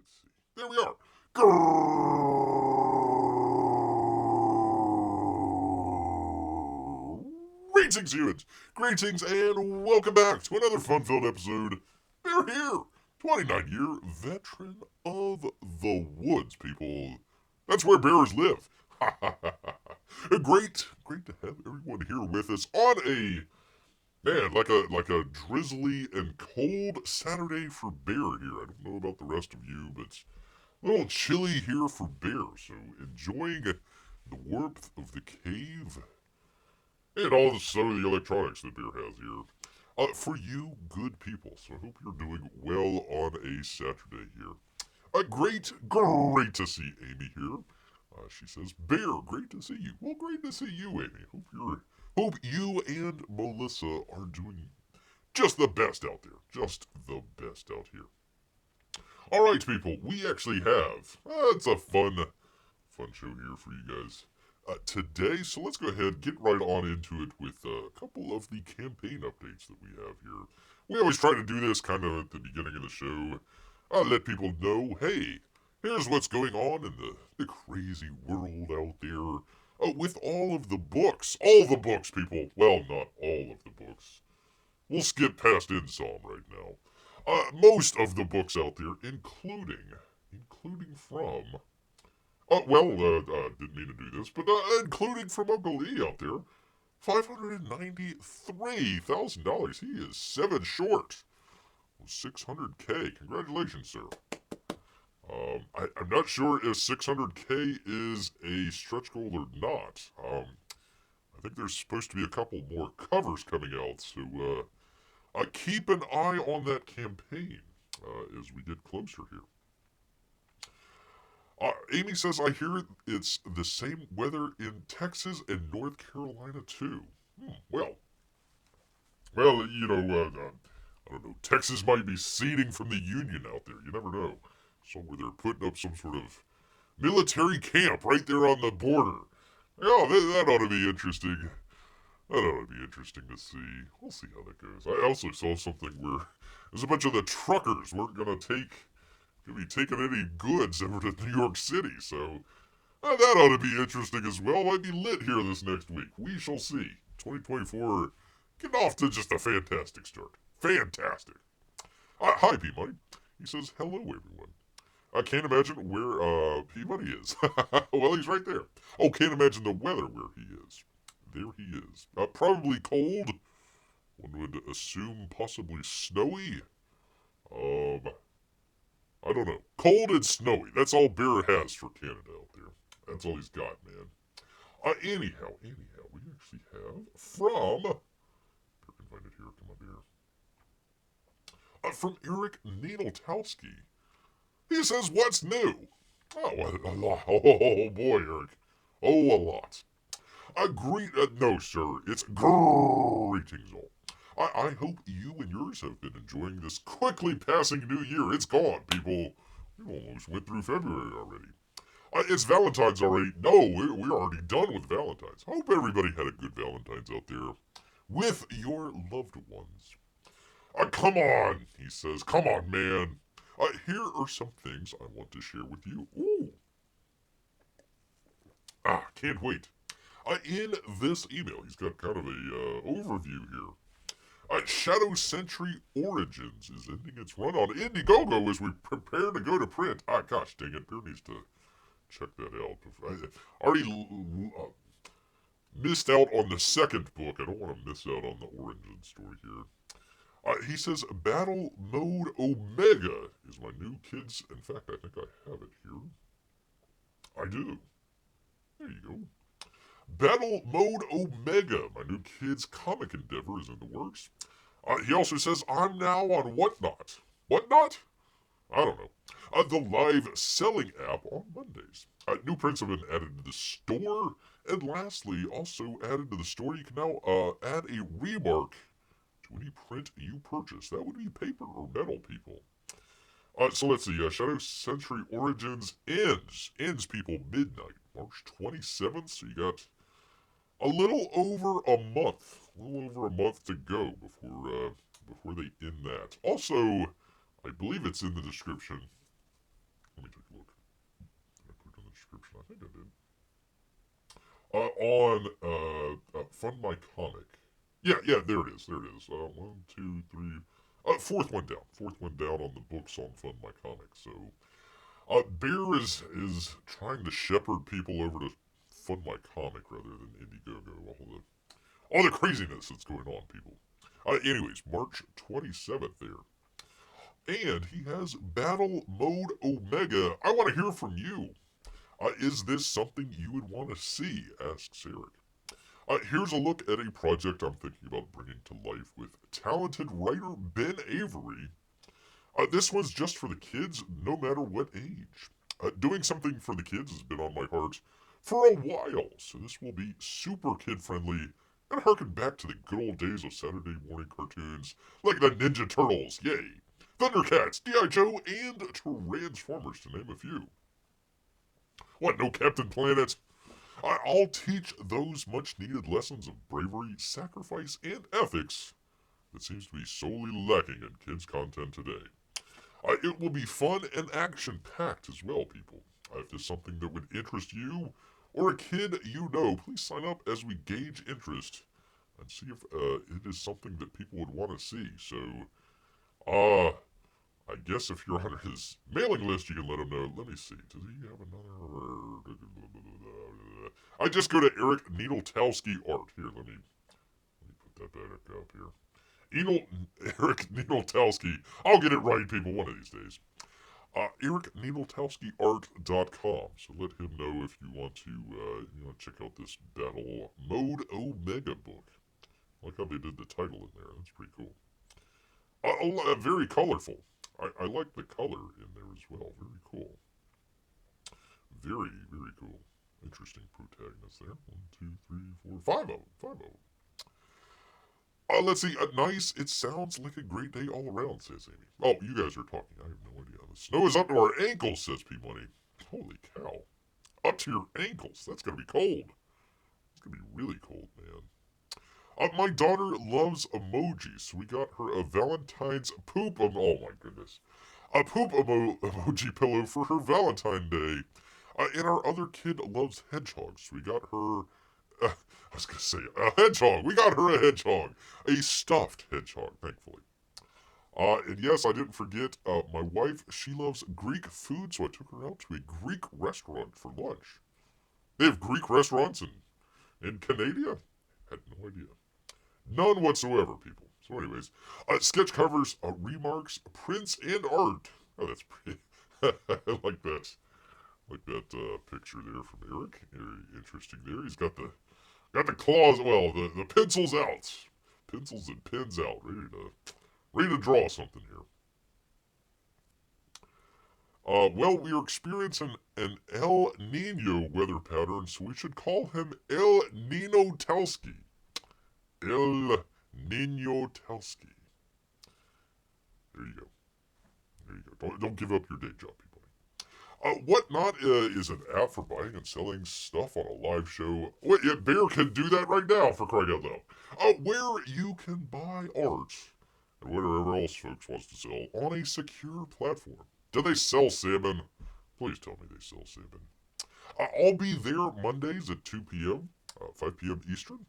let's see. There we are. Greetings, humans. Greetings, and welcome back to another fun-filled episode. They're here. 29-year veteran of the woods, people. That's where bears live. Great to have everyone here with us on a man, like a drizzly and cold Saturday for bear here. I don't know about the rest of you, but it's a little chilly here for bear. So enjoying the warmth of the cave and all some of the electronics that bear has here. For you good people, so I hope you're doing well on a Saturday here. Great to see Amy here. She says, Bear, great to see you. Well, great to see you, Amy. Hope you and Melissa are doing just the best out there. Just the best out here. All right, people, we actually have, it's a fun show here for you guys today. So let's go ahead and get right on into it with a couple of the campaign updates that we have here. We always try to do this kind of at the beginning of the show. Let people know, hey, here's what's going on in the crazy world out there with all of the books. All the books, people. Well, not all of the books. We'll skip past Insom right now. Most of the books out there, including from... didn't mean to do this, but including from Uncle Lee out there, $593,000. He is 7 short. 600K. Congratulations, sir. I'm not sure if 600K is a stretch goal or not. I think there's supposed to be a couple more covers coming out, so keep an eye on that campaign as we get closer here. Amy says, I hear it's the same weather in Texas and North Carolina, too. Well, you know, I don't know, Texas might be seceding from the Union out there. You never know. Somewhere they're putting up some sort of military camp right there on the border. Yeah, that ought to be interesting. That ought to be interesting to see. We'll see how that goes. I also saw something where there's a bunch of the truckers weren't going to be taking any goods over to New York City, so that ought to be interesting as well. Might be lit here this next week. We shall see. 2024 getting off to just a fantastic start. Fantastic. Hi, P-Money. He says, hello, everyone. I can't imagine where P-Money is. Well, he's right there. Oh, can't imagine the weather where he is. There he is. Probably cold. One would assume possibly snowy. I don't know. Cold and snowy. That's all Bear has for Canada out there. That's all he's got, man. Anyhow, we actually have from... I can find it here. Come on, Bear. From Eric Ninaltowski. He says, what's new? Oh, a lot. Oh, boy, Eric. Oh, a lot. No, sir. It's greetings all. I hope you and yours have been enjoying this quickly passing new year. It's gone, people. We almost went through February already. It's Valentine's already. No, we're already done with Valentine's. I hope everybody had a good Valentine's out there with your loved ones. Come on, he says. Come on, man. Here are some things I want to share with you. Ooh. Can't wait. In this email, he's got kind of a overview here. Shadow Sentry Origins is ending its run on Indiegogo as we prepare to go to print. Gosh dang it, Bear needs to check that out. I already missed out on the second book. I don't want to miss out on the Origin story here. He says, Battle Mode Omega is my new kids. In fact, I think I have it here. I do. There you go. Battle Mode Omega, my new kids' comic endeavor, is in the works. He also says, I'm now on Whatnot. Whatnot? I don't know. The live selling app on Mondays. New prints have been added to the store. And lastly, also added to the store, you can now add a remark to any print you purchase. That would be paper or metal, people. So let's see. Shadow Sentry Origins ends, people, midnight, March 27th. So you got a little over a month to go before they end that. Also, I believe it's in the description. description? I think I did. On Fund My Comic. Yeah, there it is. One, two, three. Fourth one down. Fourth one down on the books on Fund My Comic. So, Bear is trying to shepherd people over to Fund My Comic rather than Indiegogo. All the craziness that's going on, people. Anyways, March 27th there. And he has Battle Mode Omega. I want to hear from you. Is this something you would want to see? Asks Eric. Here's a look at a project I'm thinking about bringing to life with talented writer Ben Avery. This one's just for the kids, no matter what age. Doing something for the kids has been on my heart for a while, so this will be super kid-friendly and harken back to the good old days of Saturday morning cartoons like the Ninja Turtles, yay, Thundercats, D.I. Joe, and Transformers, to name a few. What, no Captain Planet? I'll teach those much-needed lessons of bravery, sacrifice, and ethics that seems to be sorely lacking in kids' content today. It will be fun and action-packed as well, people. If there's something that would interest you or a kid you know, please sign up as we gauge interest and see if it is something that people would want to see. So, I guess if you're on his mailing list, you can let him know. Let me see. Does he have another? I just go to Eric Ninaltowski art. Here, let me put that back up here. Eric Ninaltowski. I'll get it right, people, one of these days. EricNinaltowskiArt.com. So let him know if you want to check out this Battle Mode Omega book. I like how they did the title in there. That's pretty cool. Very colorful. I like the color in there as well. Very cool. Very, very cool. Interesting protagonists there. 1, 2, 3, 4, 5 of them. 5 of them. Let's see. Nice. It sounds like a great day all around, says Amy. Oh, you guys are talking. I have no idea. The snow is up to our ankles, says P-Money. Holy cow. Up to your ankles. That's going to be cold. It's going to be really cold, man. My daughter loves emojis, so we got her a Valentine's poop oh my goodness. A poop emoji pillow for her Valentine Day. And our other kid loves hedgehogs, so we got her... I was going to say, a hedgehog. We got her a hedgehog. A stuffed hedgehog, thankfully. And yes, I didn't forget, my wife, she loves Greek food, so I took her out to a Greek restaurant for lunch. They have Greek restaurants in Canada? Had no idea. None whatsoever, people. So anyways, sketch covers, remarks, prints, and art. Oh, that's pretty... I like that. Like that picture there from Eric. Very interesting there. He's got the claws, well, the pencils out. Pencils and pens out, ready to draw something here. Well, we are experiencing an El Nino weather pattern, so we should call him El Ninaltowski. El Ninaltowski. There you go. Don't give up your day job, people. Whatnot is an app for buying and selling stuff on a live show. Wait, yeah, Bear can do that right now, for crying out loud. Where you can buy art and whatever else folks wants to sell on a secure platform. Do they sell salmon? Please tell me they sell salmon. I'll be there Mondays at 2 p.m., 5 p.m. Eastern.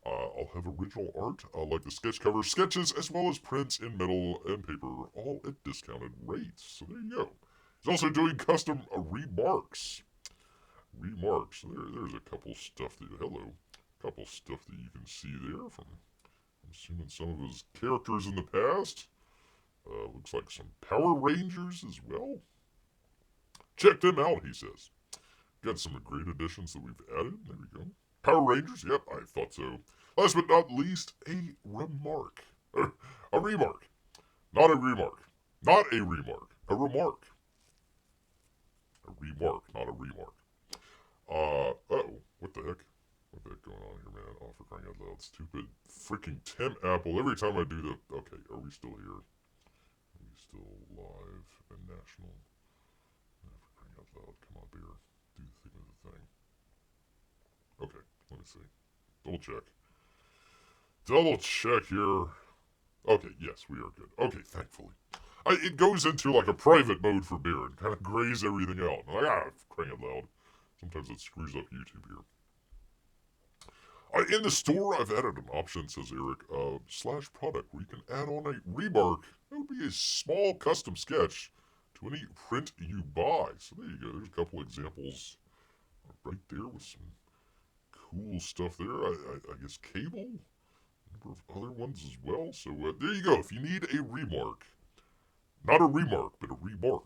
I'll have original art, like the sketch cover sketches, as well as prints in metal and paper, all at discounted rates. So there you go. He's also doing custom remarks. There's a couple stuff that you can see there from, I'm assuming, some of his characters in the past. Looks like some Power Rangers as well. Check them out, he says. Got some great additions that we've added. There we go. Power Rangers, yep, I thought so. Last but not least, a remark. A remark. Not a remark. Not a remark. A remark. A remark, not a remark. What the heck? What the heck going on here, man? Oh, for crying out loud. Stupid freaking Tim Apple. Every time I do the... Okay, are we still here? Are we still live and national? Oh, for crying out loud. Come on, Beer. Do the thing of the thing. Okay, let me see. Double check here. Okay, yes, we are good. Okay, thankfully. It goes into like a private mode for Beer and kind of grays everything out. I'm like, for crying out loud. Sometimes it screws up YouTube here. In the store, I've added an option, says Eric, slash product, where you can add on a remark. That would be a small custom sketch to any print you buy. So there you go. There's a couple examples right there with some cool stuff there. I guess cable, a number of other ones as well. So there you go. If you need a remark, not a remark, but a remark,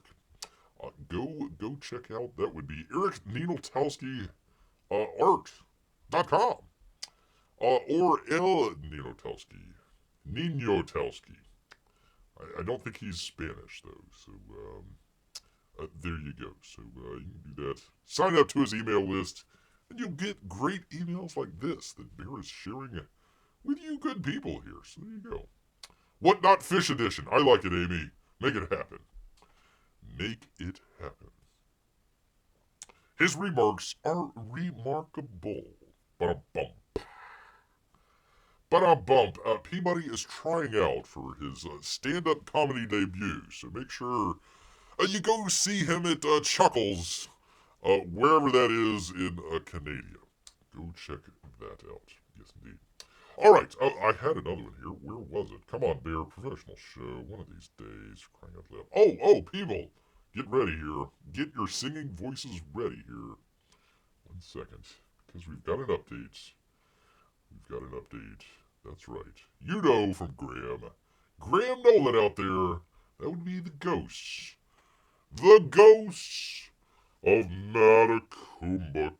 go check out. That would be Eric Ninaltowski art.com. Or El Ninaltowski. Ninaltowski. I don't think he's Spanish, though, so there you go. So you can do that. Sign up to his email list, and you'll get great emails like this that Bear is sharing with you good people here. So there you go. What Not Fish Edition. I like it, Amy. Make it happen. Make it happen. His remarks are remarkable. Ba-dum-bum. Ba-dum-bump. Peabody is trying out for his stand-up comedy debut, so make sure you go see him at Chuckles, wherever that is in Canada. Go check that out. Yes, indeed. All right, I had another one here. Where was it? Come on, Bear. Professional show. One of these days. Crying out loud. Oh, people. Get ready here. Get your singing voices ready here. 1 second, because we've got an update. That's right. You know from Graham. Graham Nolan out there. That would be the ghosts. The ghosts of Matecumbe.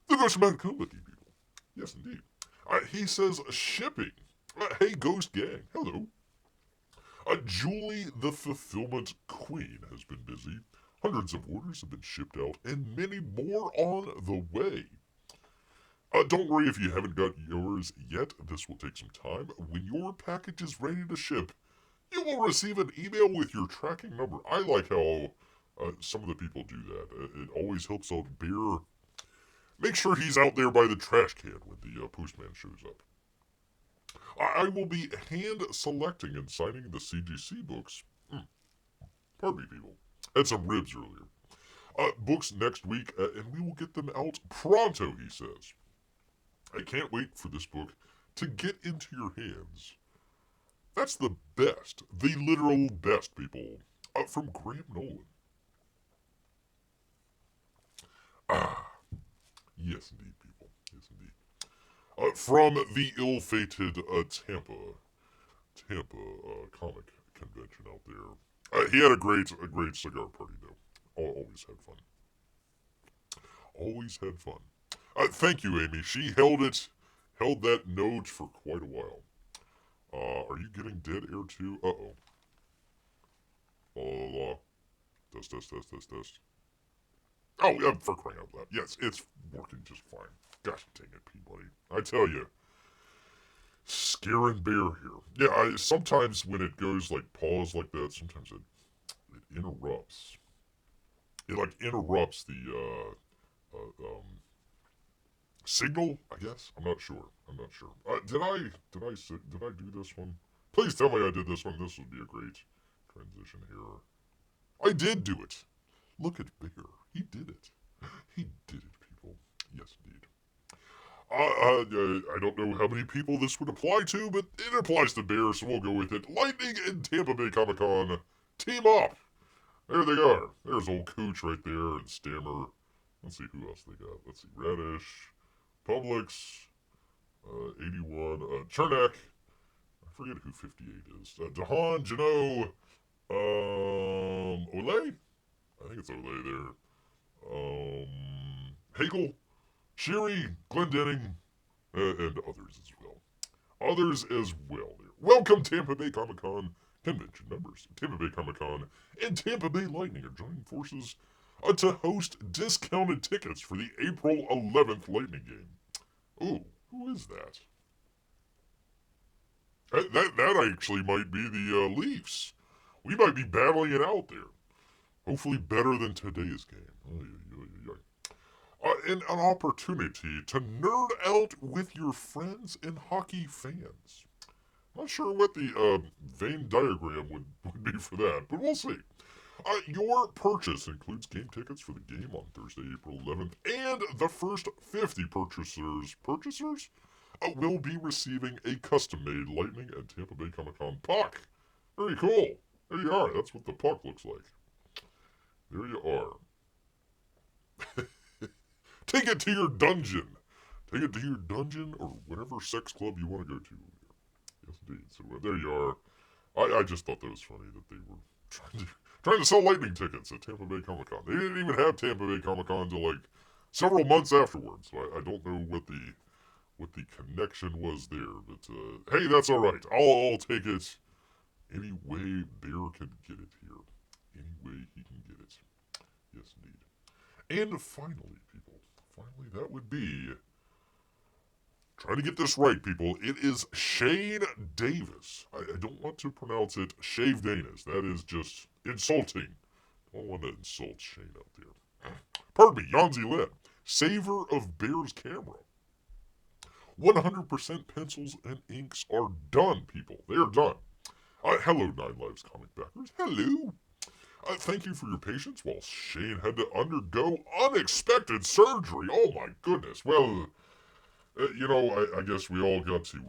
The ghost of Matecumbe, people. Yes, indeed. He says shipping. Hey, Ghost Gang. Hello. Julie the Fulfillment Queen has been busy. Hundreds of orders have been shipped out, and many more on the way. Don't worry if you haven't got yours yet. This will take some time. When your package is ready to ship, you will receive an email with your tracking number. I like how some of the people do that. It always helps out Bear. Make sure he's out there by the trash can when the postman shows up. I will be hand-selecting and signing the CGC books. Pardon me, people. Had some ribs earlier. Books next week, and we will get them out pronto, he says. I can't wait for this book to get into your hands. That's the best, the literal best, people. From Graham Nolan. Yes, indeed, people. Yes, indeed. From the ill-fated Tampa comic convention out there. He had a great cigar party, though. Always had fun. Always had fun. Thank you, Amy. She held that note for quite a while. Are you getting dead air too? Uh-oh. Test. Oh, yeah, for crying out loud. Yes, it's working just fine. Gosh dang it, Peabody. I tell you. Scaring Bear here. Yeah, sometimes when it goes like pause like that, sometimes it interrupts. It like interrupts the signal, I guess. I'm not sure. Did I do this one? Please tell me I did this one. This would be a great transition here. I did do it. Look at Bear. He did it. He did it, people. Yes, indeed. I don't know how many people this would apply to, but it applies to Bear, so we'll go with it. Lightning and Tampa Bay Comic-Con team up. There they are. There's old Cooch right there and Stammer. Let's see who else they got. Let's see. Radish, Publix, 81, Chernak. I forget who 58 is. Dahan, Jano, Olay? I think it's Olay there. Hagel, Sherry, Glendenning, and others as well. Welcome, Tampa Bay Comic-Con convention members. Tampa Bay Comic-Con and Tampa Bay Lightning are joining forces to host discounted tickets for the April 11th Lightning game. Ooh, who is that? That actually might be the Leafs. We might be battling it out there. Hopefully better than today's game. And an opportunity to nerd out with your friends and hockey fans. Not sure what the Venn diagram would be for that, but we'll see. Your purchase includes game tickets for the game on Thursday, April 11th, and the first 50 purchasers will be receiving a custom-made Lightning and Tampa Bay Comic-Con puck. Very cool. There you are. That's what the puck looks like. There you are. Take it to your dungeon. Take it to your dungeon or whatever sex club you want to go to. Yes, indeed. So there you are. I just thought that was funny that they were trying to sell Lightning tickets at Tampa Bay Comic Con. They didn't even have Tampa Bay Comic Con until like several months afterwards. So I don't know what the connection was there, but hey, that's all right. I'll take it any way Bear can get it here. Any way he can get it. Yes, indeed. And finally, people, that would be. Trying to get this right, people. It is Shane Davis. I don't want to pronounce it Shave Danis. That is just insulting. I don't want to insult Shane out there. Pardon me, Yanzi Lin. Saver of Bear's Camera. 100% pencils and inks are done, people. They are done. Hello, Nine Lives comic backers. Hello. Thank you for your patience while Shane had to undergo unexpected surgery. Oh my goodness. Well, I guess we all got to,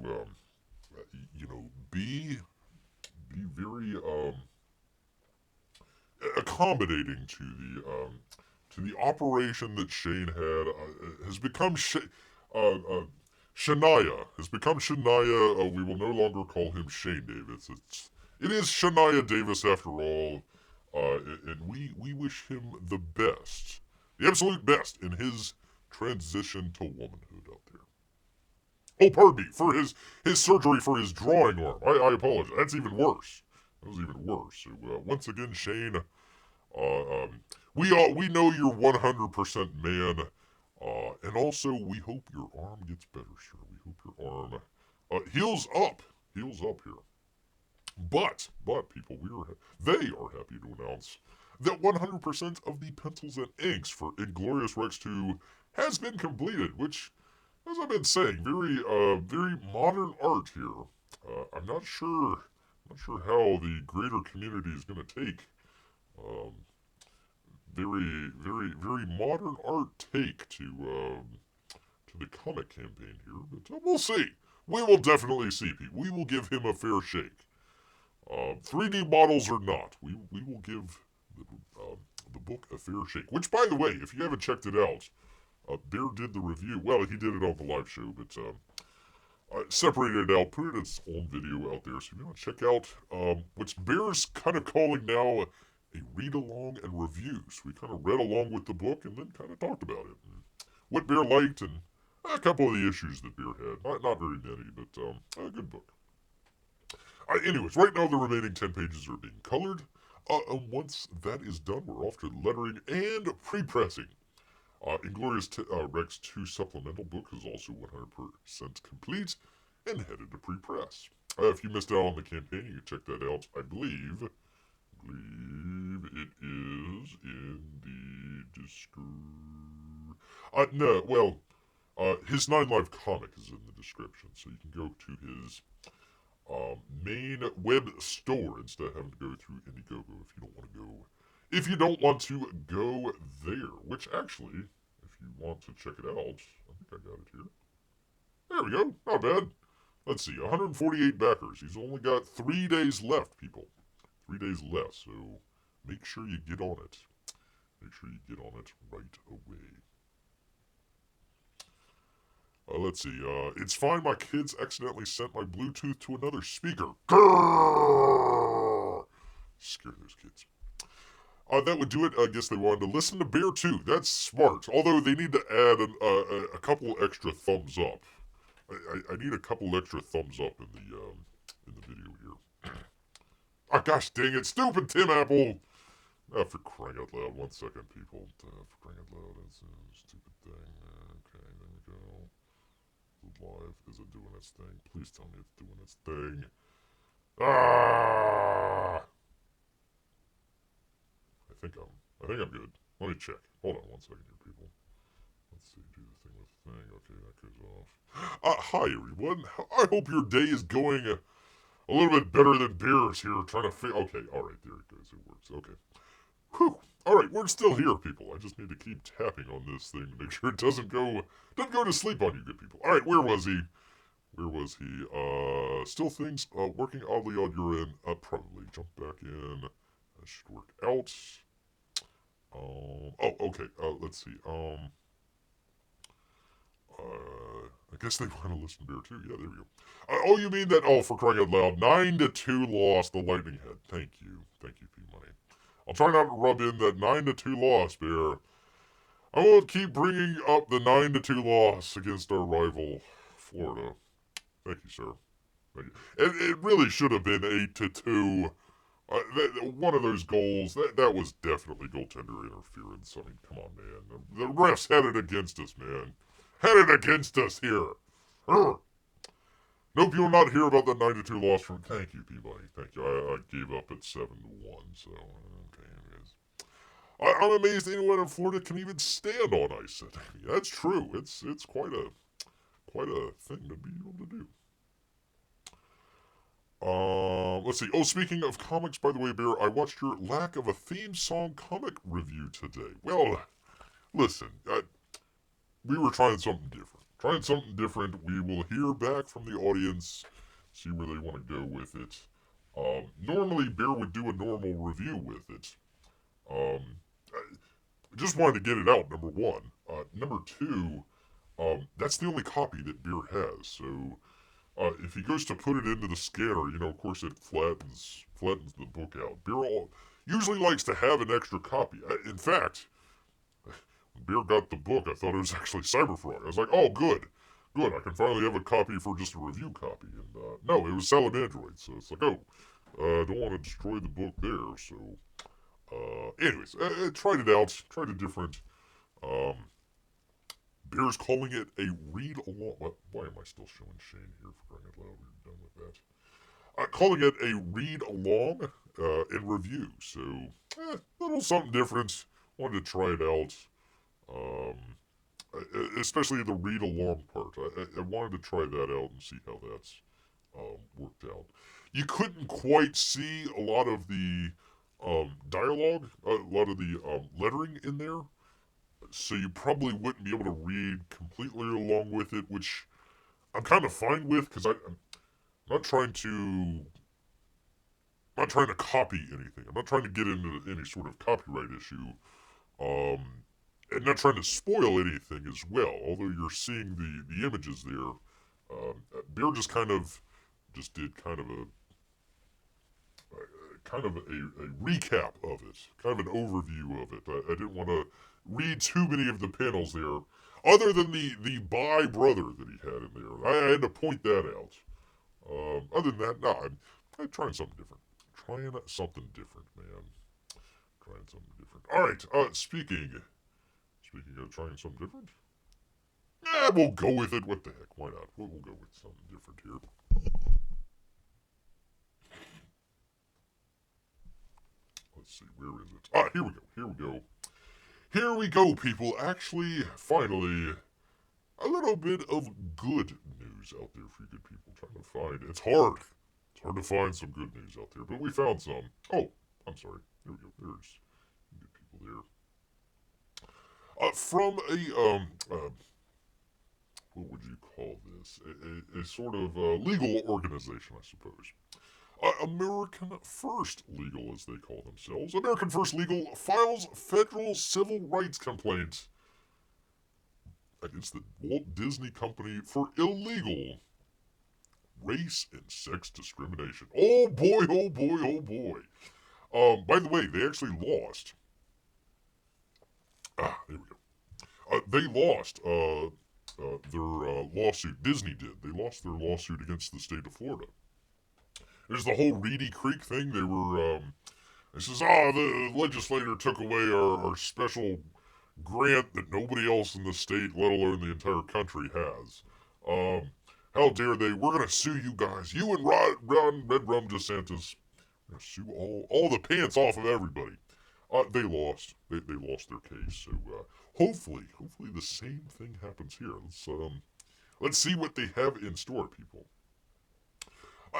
be very accommodating to the operation that Shane had. Has become Shania. Has become Shania. We will no longer call him Shane Davis. It is Shania Davis after all, and we wish him the best, the absolute best in his transition to womanhood out there. Oh, pardon me, for his surgery for his drawing arm. I apologize. That's even worse. That was even worse. So, once again, Shane, we know you're 100% man, and also we hope your arm gets better, sir. We hope your arm heals up here. But people, they are happy to announce that 100% of the pencils and inks for Inglorious Rex 2 has been completed, which, as I've been saying, very modern art here. I'm not sure how the greater community is going to take very modern art take to the comic campaign here, but we'll see. We will definitely see, people. We will give him a fair shake. 3D models or not, we will give the book a fair shake. Which, by the way, if you haven't checked it out, Bear did the review. Well, he did it on the live show, but separated it out, put its own video out there. So if you want to check out what's Bear's kind of calling now a read-along and reviews. We kind of read along with the book and then kind of talked about it. And what Bear liked and a couple of the issues that Bear had. Not very many, but a good book. Anyways, right now the remaining 10 pages are being colored. And once that is done, we're off to lettering and pre-pressing. Inglorious Rex 2 supplemental book is also 100% complete and headed to pre-press. If you missed out on the campaign, you can check that out. I believe it is in the description. His 9 Live comic is in the description, so you can go to his main web store instead of having to go through Indiegogo if you don't want to go. If you don't want to go there, which actually, if you want to check it out, I think I got it here. There we go, not bad. Let's see, 148 backers. He's only got 3 days left, people. 3 days left, so make sure you get on it. Make sure you get on it right away. Let's see, it's fine my kids accidentally sent my Bluetooth to another speaker. Grrr! Scare those kids. That would do it. I guess they wanted to listen to Bear too. That's smart. Although they need to add a couple extra thumbs up. I need a couple extra thumbs up in the video here. Oh gosh dang it, stupid Tim Apple! For crying out loud, 1 second, people. For crying out loud, that's a stupid thing. Okay, there we go. Live, is it doing its thing? Please tell me it's doing its thing. Ah! I think I'm good. Let me check. Hold on 1 second here, people. Let's see, do the thing with the thing. Okay, that goes off. Hi everyone. I hope your day is going a little bit better than bears here trying to okay, alright, there it goes. It works. Okay. Whew. Alright, we're still here, people. I just need to keep tapping on this thing to make sure it doesn't go to sleep on you, good people. Alright, where was he? Where was he? Still things working oddly on your end. Probably jump back in. That should work out. Oh, okay. Let's see. I guess they want to listen to Bear too. Yeah, there we go. Oh, you mean that? Oh, for crying out loud, 9-2 loss the Lightning Head. Thank you, P Money. I'll try not to rub in that 9-2 loss, Bear. I won't keep bringing up the 9-2 loss against our rival, Florida. Thank you, sir. Thank you. It really should have been 8-2. One of those goals, that was definitely goaltender interference. I mean, come on, man. The refs had it against us, man. Had it against us here. Urgh. Nope, you'll not hear about the 9-2 loss from. Thank you, Peabody. Thank you. I gave up at 7-1, so okay, anyways. I'm amazed anyone in Florida can even stand on ice. That's true. It's quite a thing to be able to do. Let's see. Oh, speaking of comics, by the way, Bear, I watched your lack of a theme song comic review today. Well, listen, we were trying something different. We will hear back from the audience, see where they want to go with it. Normally, Bear would do a normal review with it. I just wanted to get it out, number one. Number two, that's the only copy that Bear has, so if he goes to put it into the scanner, of course it flattens the book out. Bear usually likes to have an extra copy. In fact, when Bear got the book, I thought it was actually CyberFrog. I was like, oh, good. I can finally have a copy for just a review copy. And no, it was Salamandroid. So it's like, oh, I don't want to destroy the book there. So, anyways, I tried it out. Tried a different. Bear's calling it a read along. Why am I still showing Shane here for crying out loud? We're done with that. Calling it a read along and review. So, a little something different. Wanted to try it out. Especially the read along part. I wanted to try that out and see how that's worked out. You couldn't quite see a lot of the dialogue, a lot of the lettering in there. So you probably wouldn't be able to read completely along with it, which I'm kind of fine with because I'm not trying to copy anything. I'm not trying to get into any sort of copyright issue, and not trying to spoil anything as well. Although you're seeing the images there, Bear just did kind of a recap of it, kind of an overview of it. I didn't want to read too many of the panels there, other than the Bi brother that he had in there. I had to point that out. Other than that, no, I'm trying something different. Trying something different, man. Trying something different. All right. Speaking of trying something different, we'll go with it. What the heck? Why not? We'll go with something different here. Let's see, where is it? Here we go, people. Actually, finally, a little bit of good news out there for you good people. Trying to find. It's hard to find some good news out there, but we found some. Oh, I'm sorry. There we go. There's good people there. From a, what would you call this? A sort of legal organization, I suppose. American First Legal, as they call themselves. American First Legal files federal civil rights complaint against the Walt Disney Company for illegal race and sex discrimination. Oh boy, oh boy, oh boy. By the way, they actually lost. There we go. They lost their lawsuit. Disney did. They lost their lawsuit against the state of Florida. There's the whole Reedy Creek thing. They were, it says, the legislator took away our special grant that nobody else in the state, let alone the entire country, has. How dare they? We're going to sue you guys. You and Red Rum DeSantis. We're going to sue all the pants off of everybody. They lost. They lost their case. So, hopefully the same thing happens here. Let's see what they have in store, people.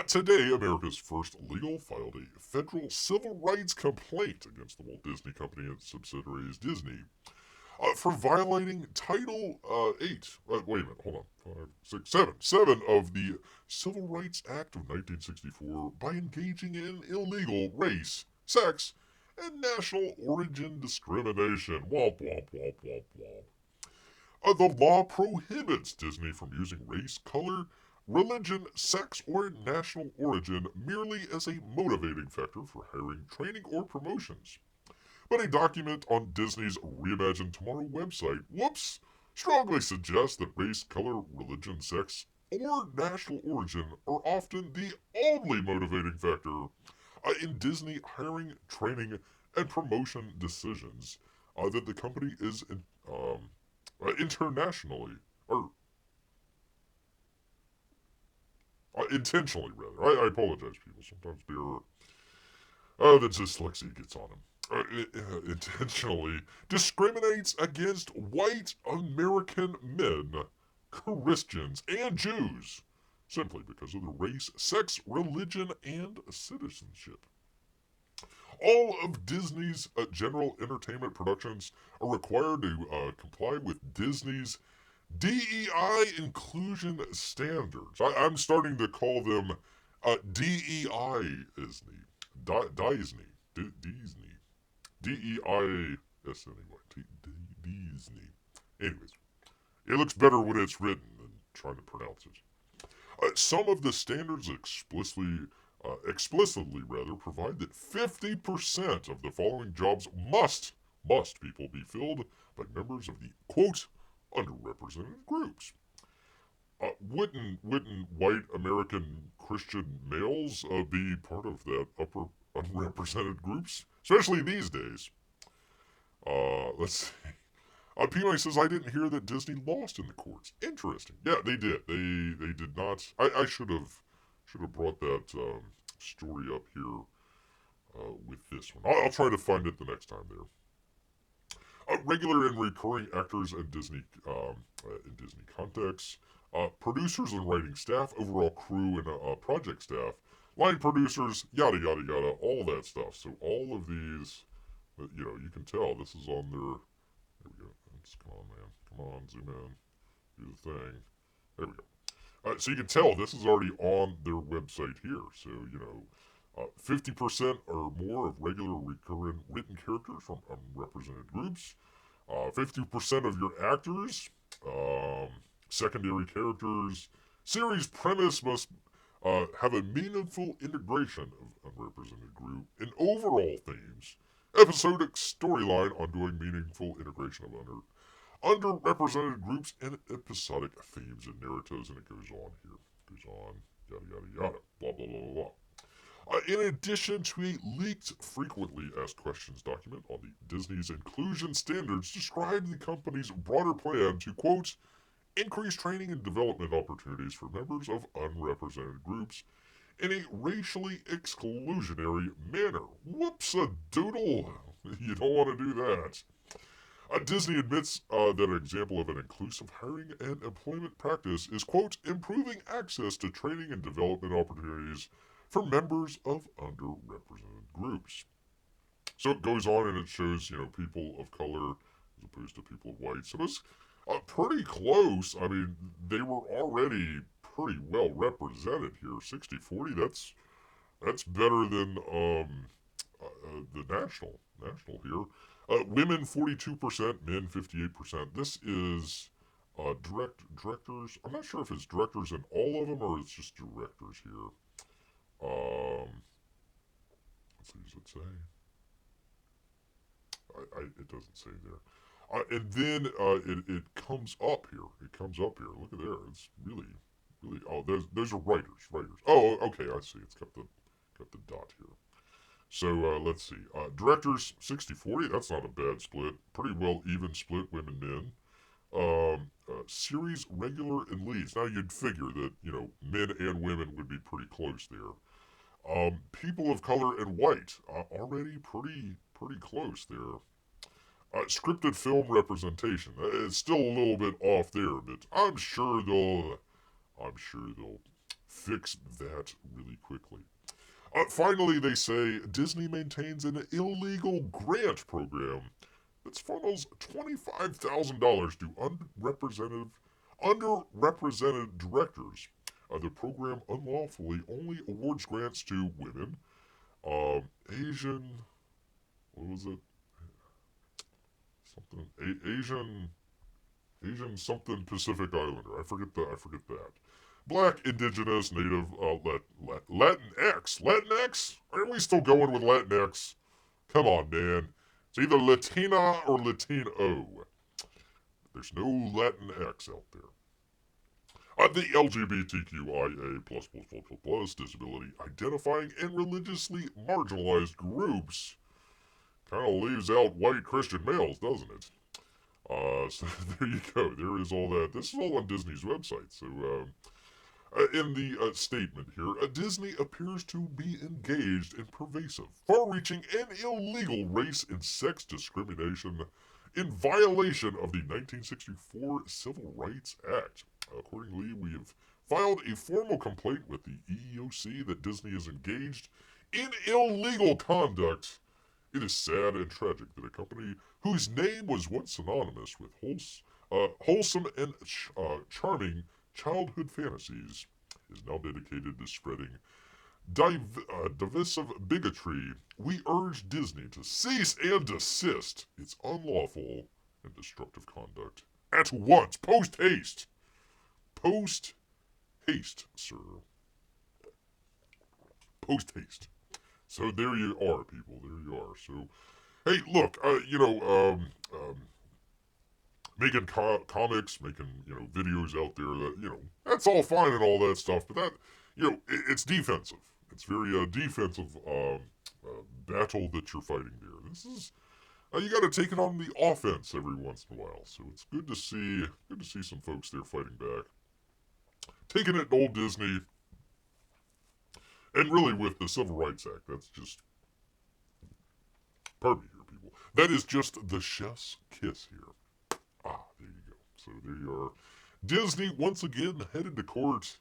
Today, America's first legal filed a federal civil rights complaint against the Walt Disney Company and its subsidiaries Disney for violating Title 8. Wait a minute, hold on. 5, 6, 7. 7 of the Civil Rights Act of 1964 by engaging in illegal race, sex, and national origin discrimination. Womp, womp, womp, womp, womp. The law prohibits Disney from using race, color, religion, sex, or national origin merely as a motivating factor for hiring, training, or promotions. But a document on Disney's Reimagine Tomorrow website, strongly suggests that race, color, religion, sex, or national origin are often the only motivating factor in Disney hiring, training, and promotion decisions that the company is internationally, or intentionally rather. I apologize, people. Sometimes the dyslexia gets on them. Intentionally discriminates against white American men, Christians, and Jews, simply because of their race, sex, religion, and citizenship. All of Disney's general entertainment productions are required to comply with Disney's DEI inclusion standards. I'm starting to call them DEIsney. DEIsney. DEIS anyway. DEIsney. Anyways, it looks better when it's written than trying to pronounce it. Some of the standards explicitly provide that 50% of the following jobs must people be filled by members of the quote underrepresented groups. Wouldn't white American Christian males be part of that upper unrepresented groups, especially these days? Let's see. P.Y. says, I didn't hear that Disney lost in the courts. Interesting. Yeah, they did. They did not. I should have brought that story up here with this one. I'll try to find it the next time there. Regular and recurring actors in Disney contexts, producers and writing staff, overall crew and project staff, line producers, yada yada yada, all that stuff. So all of these, you can tell this is on their. There we go. Come on, man. Come on, zoom in. Do the thing. There we go. So you can tell this is already on their website here. So 50% or more of regular recurrent written characters from unrepresented groups. 50% of your actors, secondary characters, series premise must have a meaningful integration of unrepresented group in overall themes, episodic storyline, ongoing meaningful integration of underrepresented groups, and episodic themes and narratives, and it goes on here. It goes on, yada yada yada, blah blah blah blah. In addition to a leaked frequently asked questions document on the Disney's inclusion standards, described the company's broader plan to, quote, increase training and development opportunities for members of unrepresented groups in a racially exclusionary manner. Whoops-a-doodle. You don't want to do that. Disney admits that an example of an inclusive hiring and employment practice is, quote, improving access to training and development opportunities for members of underrepresented groups. So it goes on and it shows, people of color as opposed to people of white. So it's pretty close. I mean, they were already pretty well represented here. 60-40, that's better than the national here. Women 42%, men 58%. This is directors. I'm not sure if it's directors in all of them or it's just directors here. Let's see, does it say? It doesn't say there. And then it comes up here. It comes up here. Look at there. It's really. Oh, those are writers. Oh, okay. I see. It's got the dot here. So let's see. Directors 60-40. That's not a bad split. Pretty well even split, women men. Series regular and leads. Now you'd figure that men and women would be pretty close there. People of color and white already pretty close there. Scripted film representation. It's still a little bit off there, but I'm sure they'll fix that really quickly. Finally, they say Disney maintains an illegal grant program that funnels $25,000 to underrepresented directors. The program unlawfully only awards grants to women, Asian, what was it? Asian something Pacific Islander. I forget that. Black, Indigenous, Native, Latinx. Latinx? Are we still going with Latinx? Come on, man. It's either Latina or Latino. There's no Latinx out there. The LGBTQIA plus disability identifying and religiously marginalized groups kind of leaves out white Christian males, doesn't it? So there you go. There is all that. This is all on Disney's website. So, in the statement here, Disney appears to be engaged in pervasive, far-reaching, and illegal race and sex discrimination in violation of the 1964 Civil Rights Act. Accordingly, we have filed a formal complaint with the EEOC that Disney is engaged in illegal conduct. It is sad and tragic that a company whose name was once synonymous with wholesome and charming childhood fantasies is now dedicated to spreading divisive bigotry. We urge Disney to cease and desist its unlawful and destructive conduct at once. Post haste. Post haste, sir. Post haste. So there you are, people. There you are. So, hey, look, making comics, making, videos out there that, that's all fine and all that stuff, but that, it's defensive. It's very defensive battle that you're fighting there. This is, you got to take it on the offense every once in a while. So it's good to see some folks there fighting back, taking it to old Disney, and really with the Civil Rights Act. That's just, pardon me here, people. That is just the chef's kiss here. There you go. So there you are. Disney once again headed to court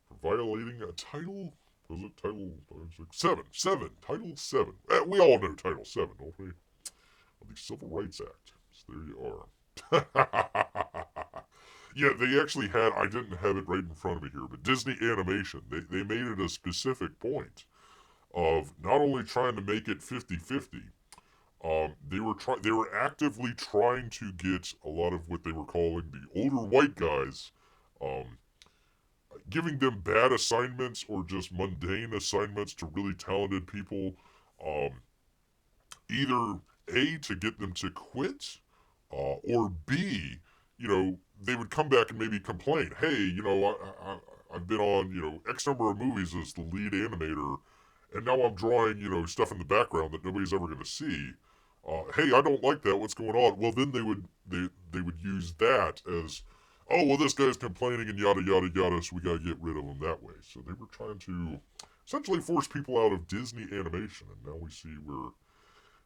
for violating a Title 7? Title 7. We all know Title 7, don't we? Of the Civil Rights Act. So there you are. Yeah, they actually had, I didn't have it right in front of me here, but Disney Animation, they made it a specific point of not only trying to make it 50-50, they were actively trying to get a lot of what they were calling the older white guys, giving them bad assignments or just mundane assignments to really talented people, either A, to get them to quit, or B, they would come back and maybe complain, hey, I've been on, X number of movies as the lead animator, and now I'm drawing, stuff in the background that nobody's ever going to see. Hey, I don't like that. What's going on? Well, then they would use that as, oh, well, this guy's complaining and yada yada yada, so we gotta get rid of him that way. So they were trying to essentially force people out of Disney Animation, and now we see where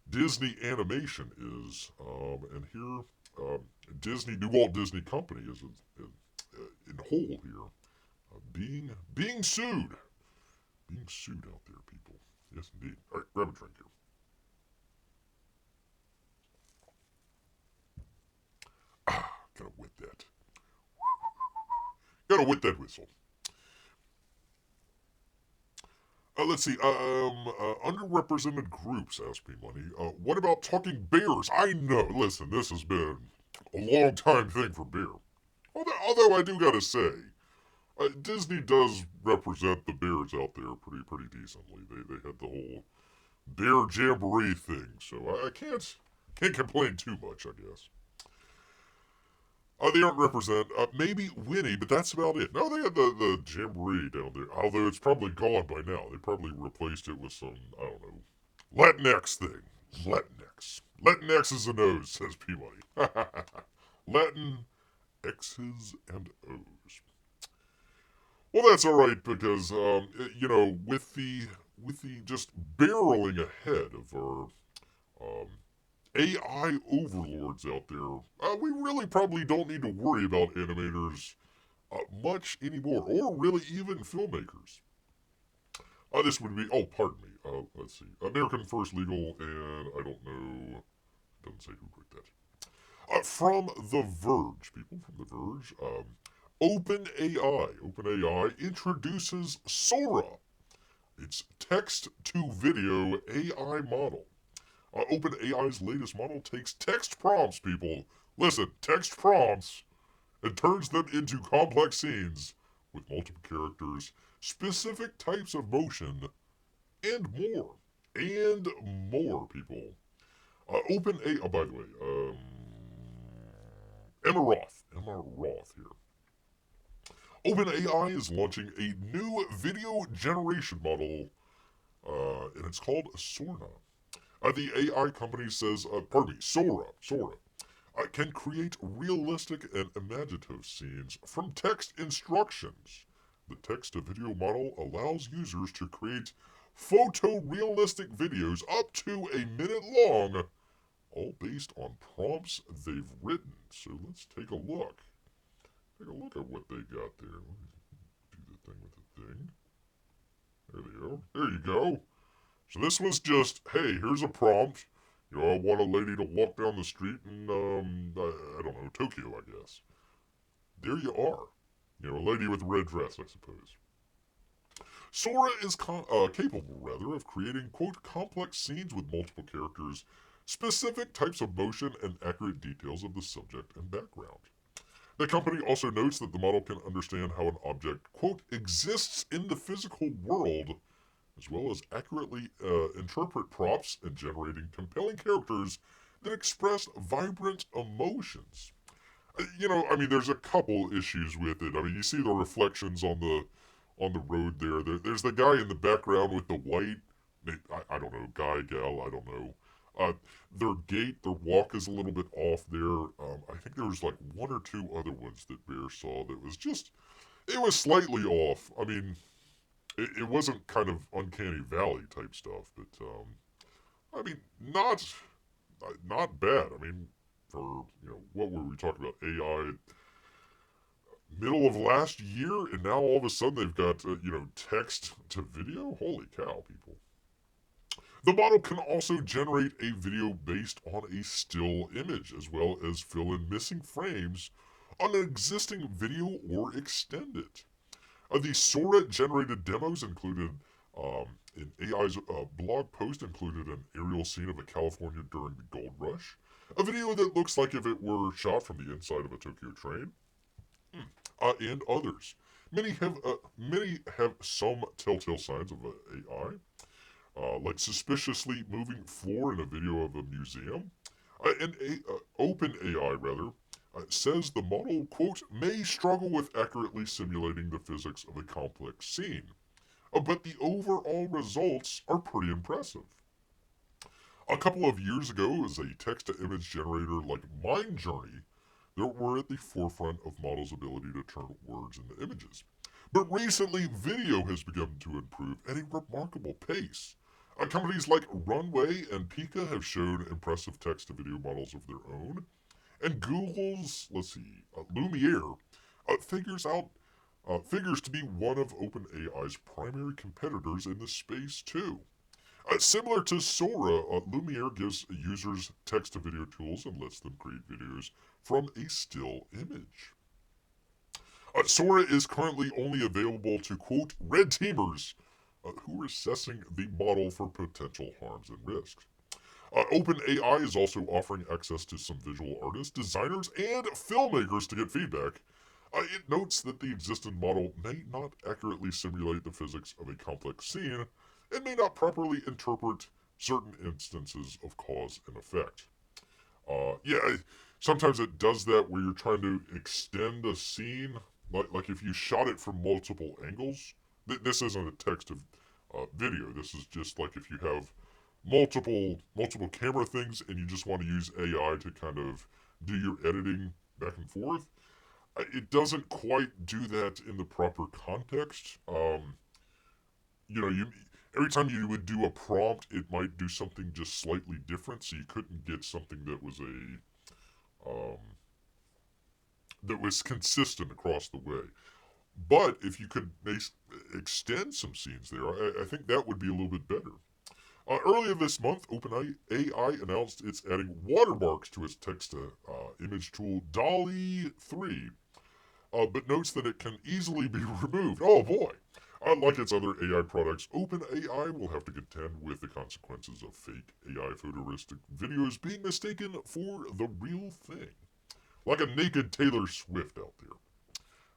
Disney Animation is. And here, New Walt Disney Company is in whole here, being sued out there, people. Yes, indeed. All right, grab a drink here. Gotta wet that. Gotta wet that whistle. Let's see. Underrepresented groups, ask me money. What about talking bears? I know. Listen, this has been a long time thing for bear. Although I do gotta say, Disney does represent the bears out there pretty decently. They had the whole bear jamboree thing, so I can't complain too much, I guess. They don't represent, maybe Winnie, but that's about it. No, they had the jamboree down there, although it's probably gone by now. They probably replaced it with some, I don't know, Latinx thing. Latinx. Latinx is an O's, says Peabody. Latin X's and O's. Well, that's alright, because, with the just barreling ahead of our, AI overlords out there, we really probably don't need to worry about animators much anymore, or really even filmmakers. This would be, oh, pardon me, let's see, American First Legal, and I don't know, doesn't say who wrote that. From The Verge, people, from The Verge, OpenAI introduces Sora, its text-to-video AI model. OpenAI's latest model takes text prompts, people. Listen, text prompts, and turns them into complex scenes with multiple characters, specific types of motion, and more. And more, people. OpenAI, oh, by the way, Emma Roth here. OpenAI is launching a new video generation model, and it's called Sora. The AI company says, Sora, can create realistic and imaginative scenes from text instructions. The text-to-video model allows users to create photorealistic videos up to a minute long, all based on prompts they've written. So let's take a look. Take a look at what they got there. Let me do the thing with the thing. There they go. There you go. So this was just, hey, here's a prompt. You know, I want a lady to walk down the street in, I don't know, Tokyo, I guess. There you are. You know, a lady with a red dress, I suppose. Sora is capable, rather, of creating, quote, complex scenes with multiple characters, specific types of motion, and accurate details of the subject and background. The company also notes that the model can understand how an object, quote, exists in the physical world, as well as accurately interpret prompts and generating compelling characters that express vibrant emotions. You know, I mean, there's a couple issues with it. I mean, you see the reflections on the road there's the guy in the background with the white, I don't know, guy, gal, I don't know. Their gait, their walk is a little bit off there. I think there was like one or two other ones that Bear saw that was just, it was slightly off. I mean, it wasn't kind of uncanny valley type stuff, but I mean, not bad. I mean, for, you know, what were we talking about, AI middle of last year, and now all of a sudden they've got you know, text to video. Holy cow, people! The model can also generate a video based on a still image, as well as fill in missing frames on an existing video or extend it. The Sora-generated demos included, in AI's blog post, included an aerial scene of a California during the gold rush, a video that looks like if it were shot from the inside of a Tokyo train, and others. Many have some telltale signs of AI, like suspiciously moving floor in a video of a museum. OpenAI, rather, says the model, quote, may struggle with accurately simulating the physics of a complex scene, but the overall results are pretty impressive. A couple of years ago, as a text-to-image generator like MindJourney, that were at the forefront of models' ability to turn words into images. But recently, video has begun to improve at a remarkable pace. Companies like Runway and Pika have shown impressive text-to-video models of their own, and Google's, Lumiere figures to be one of OpenAI's primary competitors in the space too. Similar to Sora, Lumiere gives users text-to-video tools and lets them create videos from a still image. Sora is currently only available to, quote, red teamers who are assessing the model for potential harms and risks. OpenAI is also offering access to some visual artists, designers, and filmmakers to get feedback. It notes that the existing model may not accurately simulate the physics of a complex scene and may not properly interpret certain instances of cause and effect. Sometimes it does that where you're trying to extend a scene, like if you shot it from multiple angles. This isn't a text to video. This is just like if you have multiple camera things and you just want to use AI to kind of do your editing back and forth. It doesn't quite do that in the proper context. Every time you would do a prompt, it might do something just slightly different, so you couldn't get something that was that was consistent across the way. But if you could extend some scenes there, I think that would be a little bit better. Earlier this month, OpenAI announced it's adding watermarks to its text-to-image tool DALL-E 3, but notes that it can easily be removed. Oh boy! Unlike its other AI products, OpenAI will have to contend with the consequences of fake AI photorealistic videos being mistaken for the real thing. Like a naked Taylor Swift out there.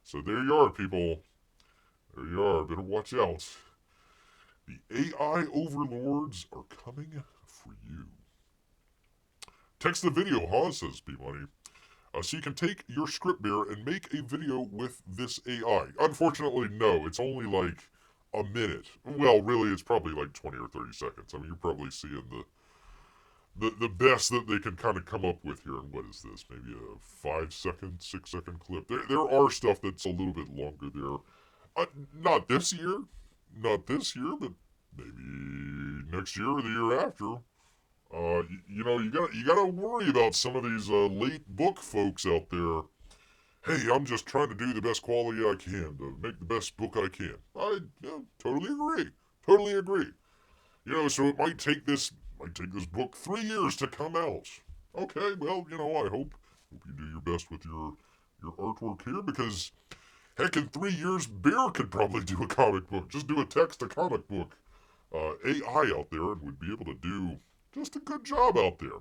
So there you are, people. There you are. Better watch out. The AI overlords are coming for you. Text the video, huh? Says P-Money. So you can take your script bearer and make a video with this AI. Unfortunately, no. It's only like a minute. Well, really, it's probably like 20 or 30 seconds. I mean, you're probably seeing the best that they can kind of come up with here. And what is this? Maybe a 5-second, 6-second clip. There are stuff that's a little bit longer there. Not this year. Not this year, but maybe next year or the year after. You gotta worry about some of these late book folks out there. Hey, I'm just trying to do the best quality I can to make the best book I can. I totally agree. Totally agree. So it might take this book 3 years to come out. Okay, well, I hope you do your best with your artwork here, because heck, in 3 years, Bear could probably do a comic book. Just do a text-to-comic book. AI out there and would be able to do just a good job out there.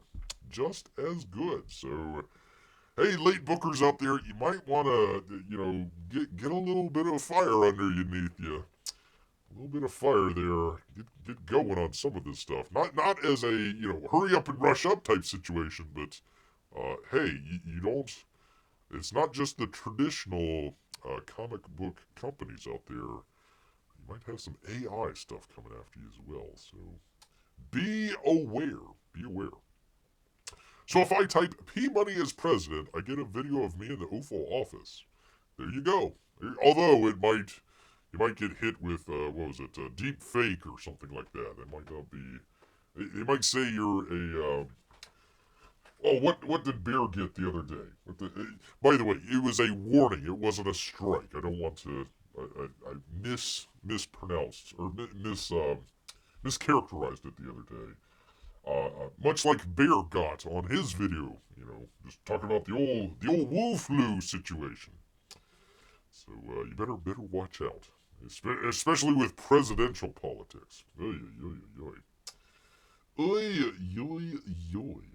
Just as good. So, hey, late bookers out there, you might want to, get a little bit of fire underneath you. A little bit of fire there. Get going on some of this stuff. Not as a, hurry up and rush up type situation, but, hey, you don't... It's not just the traditional comic book companies out there. You might have some AI stuff coming after you as well, so be aware. Be aware. So if I type P-Money as president, I get a video of me in the Oval Office. There you go. Although you might get hit with, deep fake or something like that. It might not be... They might say you're a... what did Bear get the other day? By the way, it was a warning. It wasn't a strike. I don't want to... I mispronounced, or mischaracterized it the other day. Much like Bear got on his video, just talking about the old Wu flu situation. So you better watch out, especially with presidential politics. Oy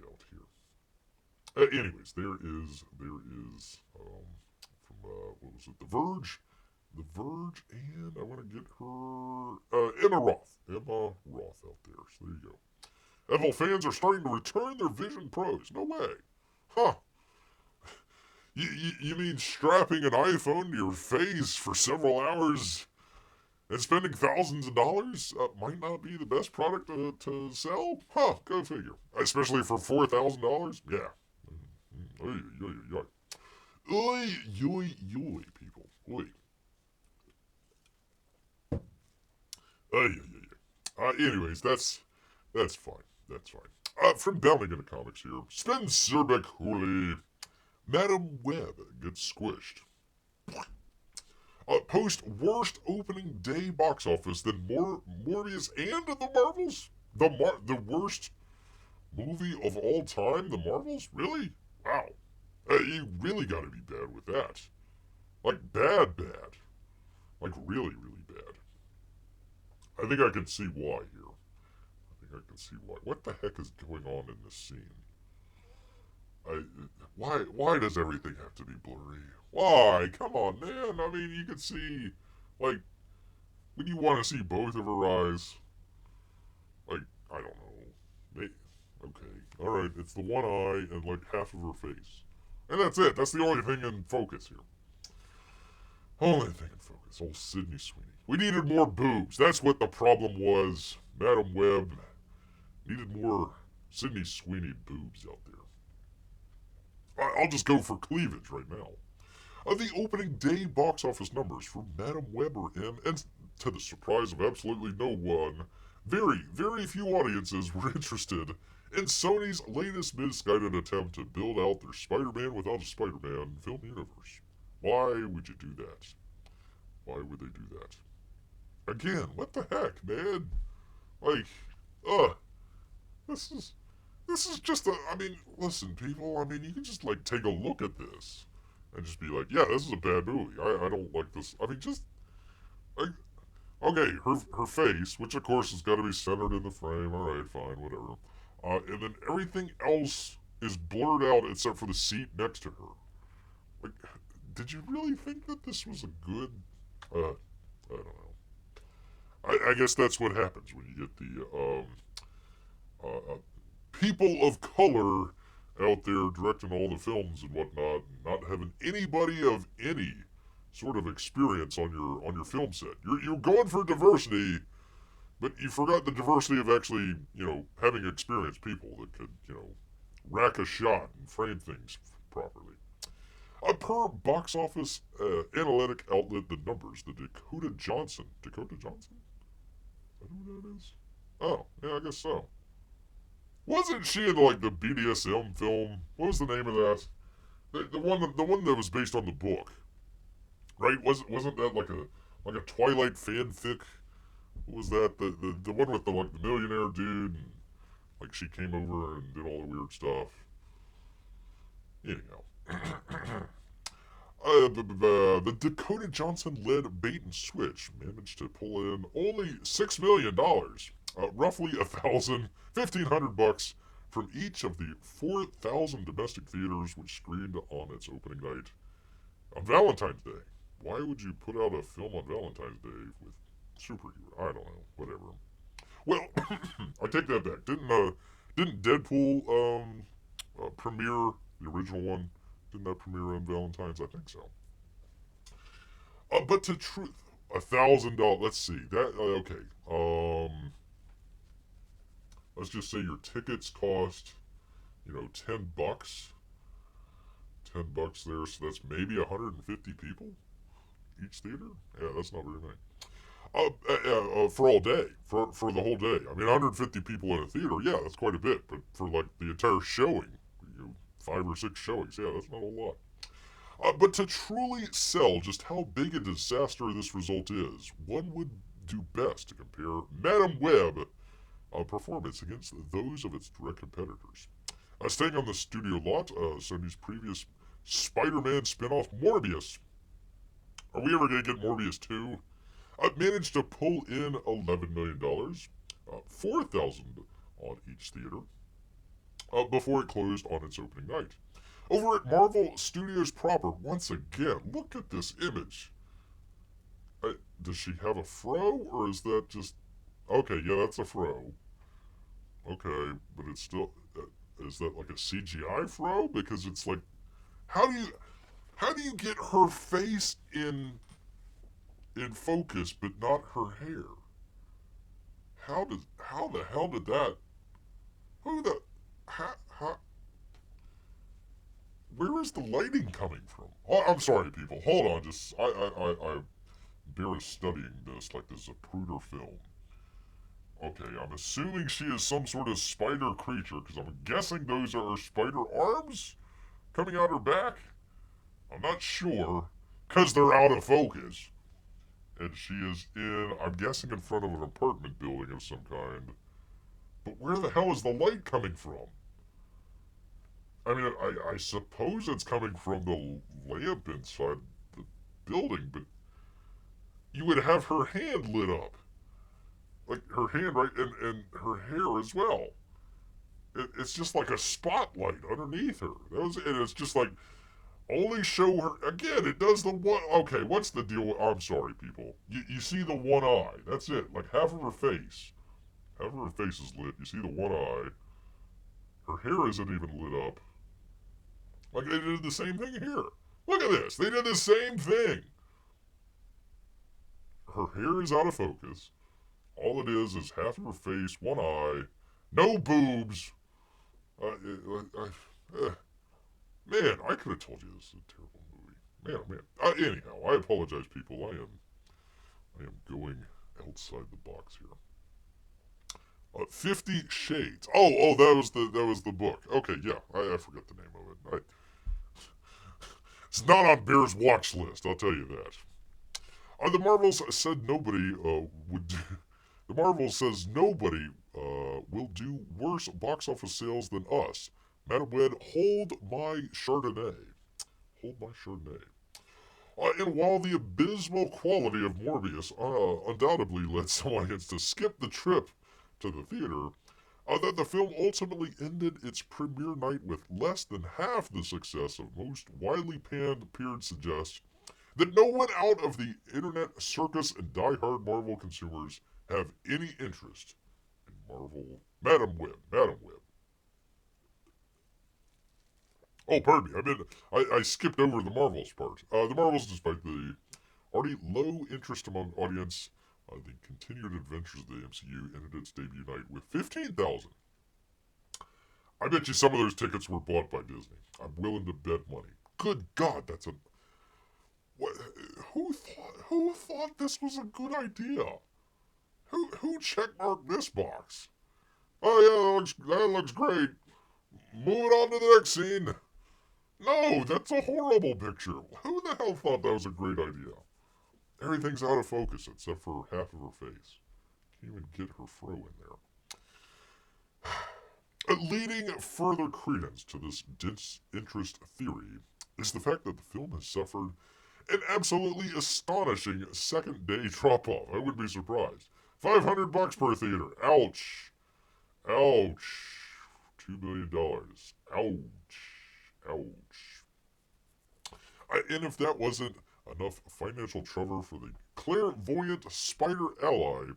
out here. Anyways, there is from what was it, The Verge, and I want to get her Emma Roth out there. So there you go. Apple fans are starting to return their Vision Pros. No way. Huh. You mean strapping an iPhone to your face for several hours and spending thousands of dollars might not be the best product to sell? Huh, go figure. Especially for $4,000? Yeah. Oy, people. Oy. Anyways, that's fine. That's fine. From Bounty Comics here. Sven Zerbeck Hooley. Mademe Webb gets squished. Post worst opening day box office than Morbius and the Marvels? The worst movie of all time? The Marvels? Really? Wow. You really gotta be bad with that. Like, bad. Like, really, really bad. I think I can see why here. What the heck is going on in this scene? Why does everything have to be blurry? Why? Come on, man. I mean, you can see, like, when you want to see both of her eyes, like, I don't know. Okay, alright, it's the one eye and, like, half of her face. And that's it. That's the only thing in focus here. Only thing in focus. Old Sydney Sweeney. We needed more boobs. That's what the problem was. Mademe Webb needed more Sydney Sweeney boobs out there. I'll just go for cleavage right now. The opening day box office numbers for Mademe Webb are in, and to the surprise of absolutely no one, very, very few audiences were interested in Sony's latest misguided attempt to build out their Spider-Man without a Spider-Man film universe. Why would you do that? Why would they do that? Again, what the heck, man? Like, this is this is just a. I mean, listen, people. I mean, you can just like take a look at this and just be like, yeah, this is a bad movie. I don't like this. I mean, just like, okay, her face, which of course has got to be centered in the frame. All right, fine, whatever. And then everything else is blurred out except for the seat next to her. Like, did you really think that this was a good? I don't know. I guess that's what happens when you get the people of color out there directing all the films and whatnot, and not having anybody of any sort of experience on your film set. You're going for diversity, but you forgot the diversity of actually, having experienced people that could, rack a shot and frame things properly. Per box office analytic outlet The Numbers, the Dakota Johnson. Dakota Johnson? Is that who that is? Oh, yeah, I guess so. Wasn't she in like the BDSM film? What was the name of that? The one that was based on the book, right? Wasn't that like a Twilight fanfic? What was that? The one with the millionaire dude, and like she came over and did all the weird stuff. Anyhow. The Dakota Johnson led bait and switch managed to pull in only $6 million, roughly $1,500 from each of the 4,000 domestic theaters which screened on its opening night on Valentine's Day. Why would you put out a film on Valentine's Day with superhero? I don't know. Whatever. Well, I take that back. Didn't Deadpool premiere the original one? Didn't that premiere on Valentine's? I think so. But to truth, $1,000. Let's see that. Okay. Let's just say your tickets cost, $10. $10 there, so that's maybe 150 people each theater. Yeah, that's not very many. For all day, for the whole day. I mean, 150 people in a theater, yeah, that's quite a bit. But for like the entire showing, 5 or 6 showings, yeah, that's not a lot. But to truly sell just how big a disaster this result is, one would do best to compare Mademe Webb performance against those of its direct competitors. Staying on the studio lot, Sony's previous Spider-Man spinoff, Morbius. Are we ever going to get Morbius 2? Managed to pull in $11 million, $4,000 on each theater, before it closed on its opening night. Over at Marvel Studios proper, once again, look at this image. Does she have a fro, or is that just... Okay, yeah, that's a fro. Okay, but it's still... is that like a CGI fro? Because it's like... How do you get her face in focus, but not her hair? How the hell did that... Who the... How, where is the lighting coming from? Oh, I'm sorry, people. Hold on. Just I'm barely studying this like this is a Pruder film. Okay, I'm assuming she is some sort of spider creature because I'm guessing those are her spider arms coming out her back. I'm not sure because they're out of focus. And she is I'm guessing, in front of an apartment building of some kind. But where the hell is the light coming from? I mean, I suppose it's coming from the lamp inside the building, but you would have her hand lit up. Like, her hand, right, and her hair as well. It's just like a spotlight underneath her. And it's just like, only show her, again, it does the one, okay, what's the deal? I'm sorry, people. You see the one eye, that's it, like half of her face. Half of her face is lit, you see the one eye. Her hair isn't even lit up. Like, they did the same thing here. Look at this. They did the same thing. Her hair is out of focus. All it is half of her face, one eye, no boobs. Man, I could have told you this is a terrible movie. Man, oh man. Anyhow, I apologize, people. I am going outside the box here. 50 Shades. Oh, that was the book. Okay, yeah, I forgot the name of it. It's not on Bear's watch list, I'll tell you that. The Marvels said nobody would do. The Marvels says nobody will do worse box office sales than us. Mademe Webb, hold my Chardonnay. Hold my Chardonnay. And while the abysmal quality of Morbius undoubtedly led some audience to skip the trip to the theater, that the film ultimately ended its premiere night with less than half the success of most widely panned peers suggest that no one out of the internet circus and die-hard Marvel consumers have any interest in Marvel. Mademe Webb. Oh, pardon me. I skipped over the Marvels part. The Marvels, despite the already low interest among audience, the continued adventures of the MCU ended its debut night with 15,000. I bet you some of those tickets were bought by Disney. I'm willing to bet money. Good God, that's a... What, who thought this was a good idea? Who checkmarked this box? Oh yeah, that looks great. Moving on to the next scene. No, that's a horrible picture. Who the hell thought that was a great idea? Everything's out of focus except for half of her face. Can't even get her fro in there. Leading further credence to this disinterest theory is the fact that the film has suffered an absolutely astonishing second day drop off. I wouldn't be surprised. $500 per theater. Ouch. Ouch. $2 million. Ouch. Ouch. And if that wasn't enough financial trouble for the clairvoyant spider ally,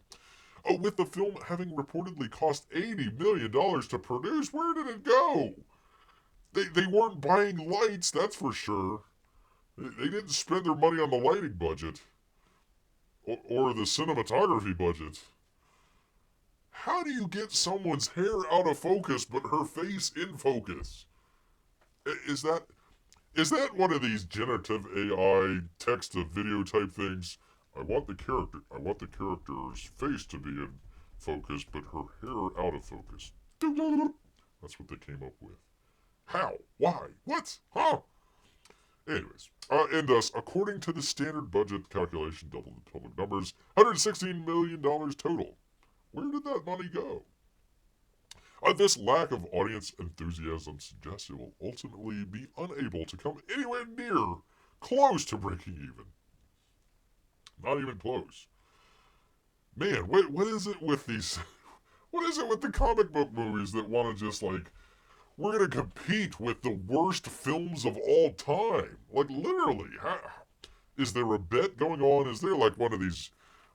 with the film having reportedly cost $80 million to produce, where did it go? They weren't buying lights, that's for sure. They didn't spend their money on the lighting budget or the cinematography budget. How do you get someone's hair out of focus but her face in focus? Is that one of these generative AI text to video type things? I want the character's face to be in focus, but her hair out of focus. That's what they came up with. How? Why? What? Huh? Anyways, and thus, according to the standard budget calculation, double the public numbers, $116 million total. Where did that money go? This lack of audience enthusiasm suggests it will ultimately be unable to come anywhere near close to breaking even. Not even close. Man, what is it with these... What is it with the comic book movies that want to just, like... We're going to compete with the worst films of all time. Like, literally. Is there a bet going on? Is there, like, one of these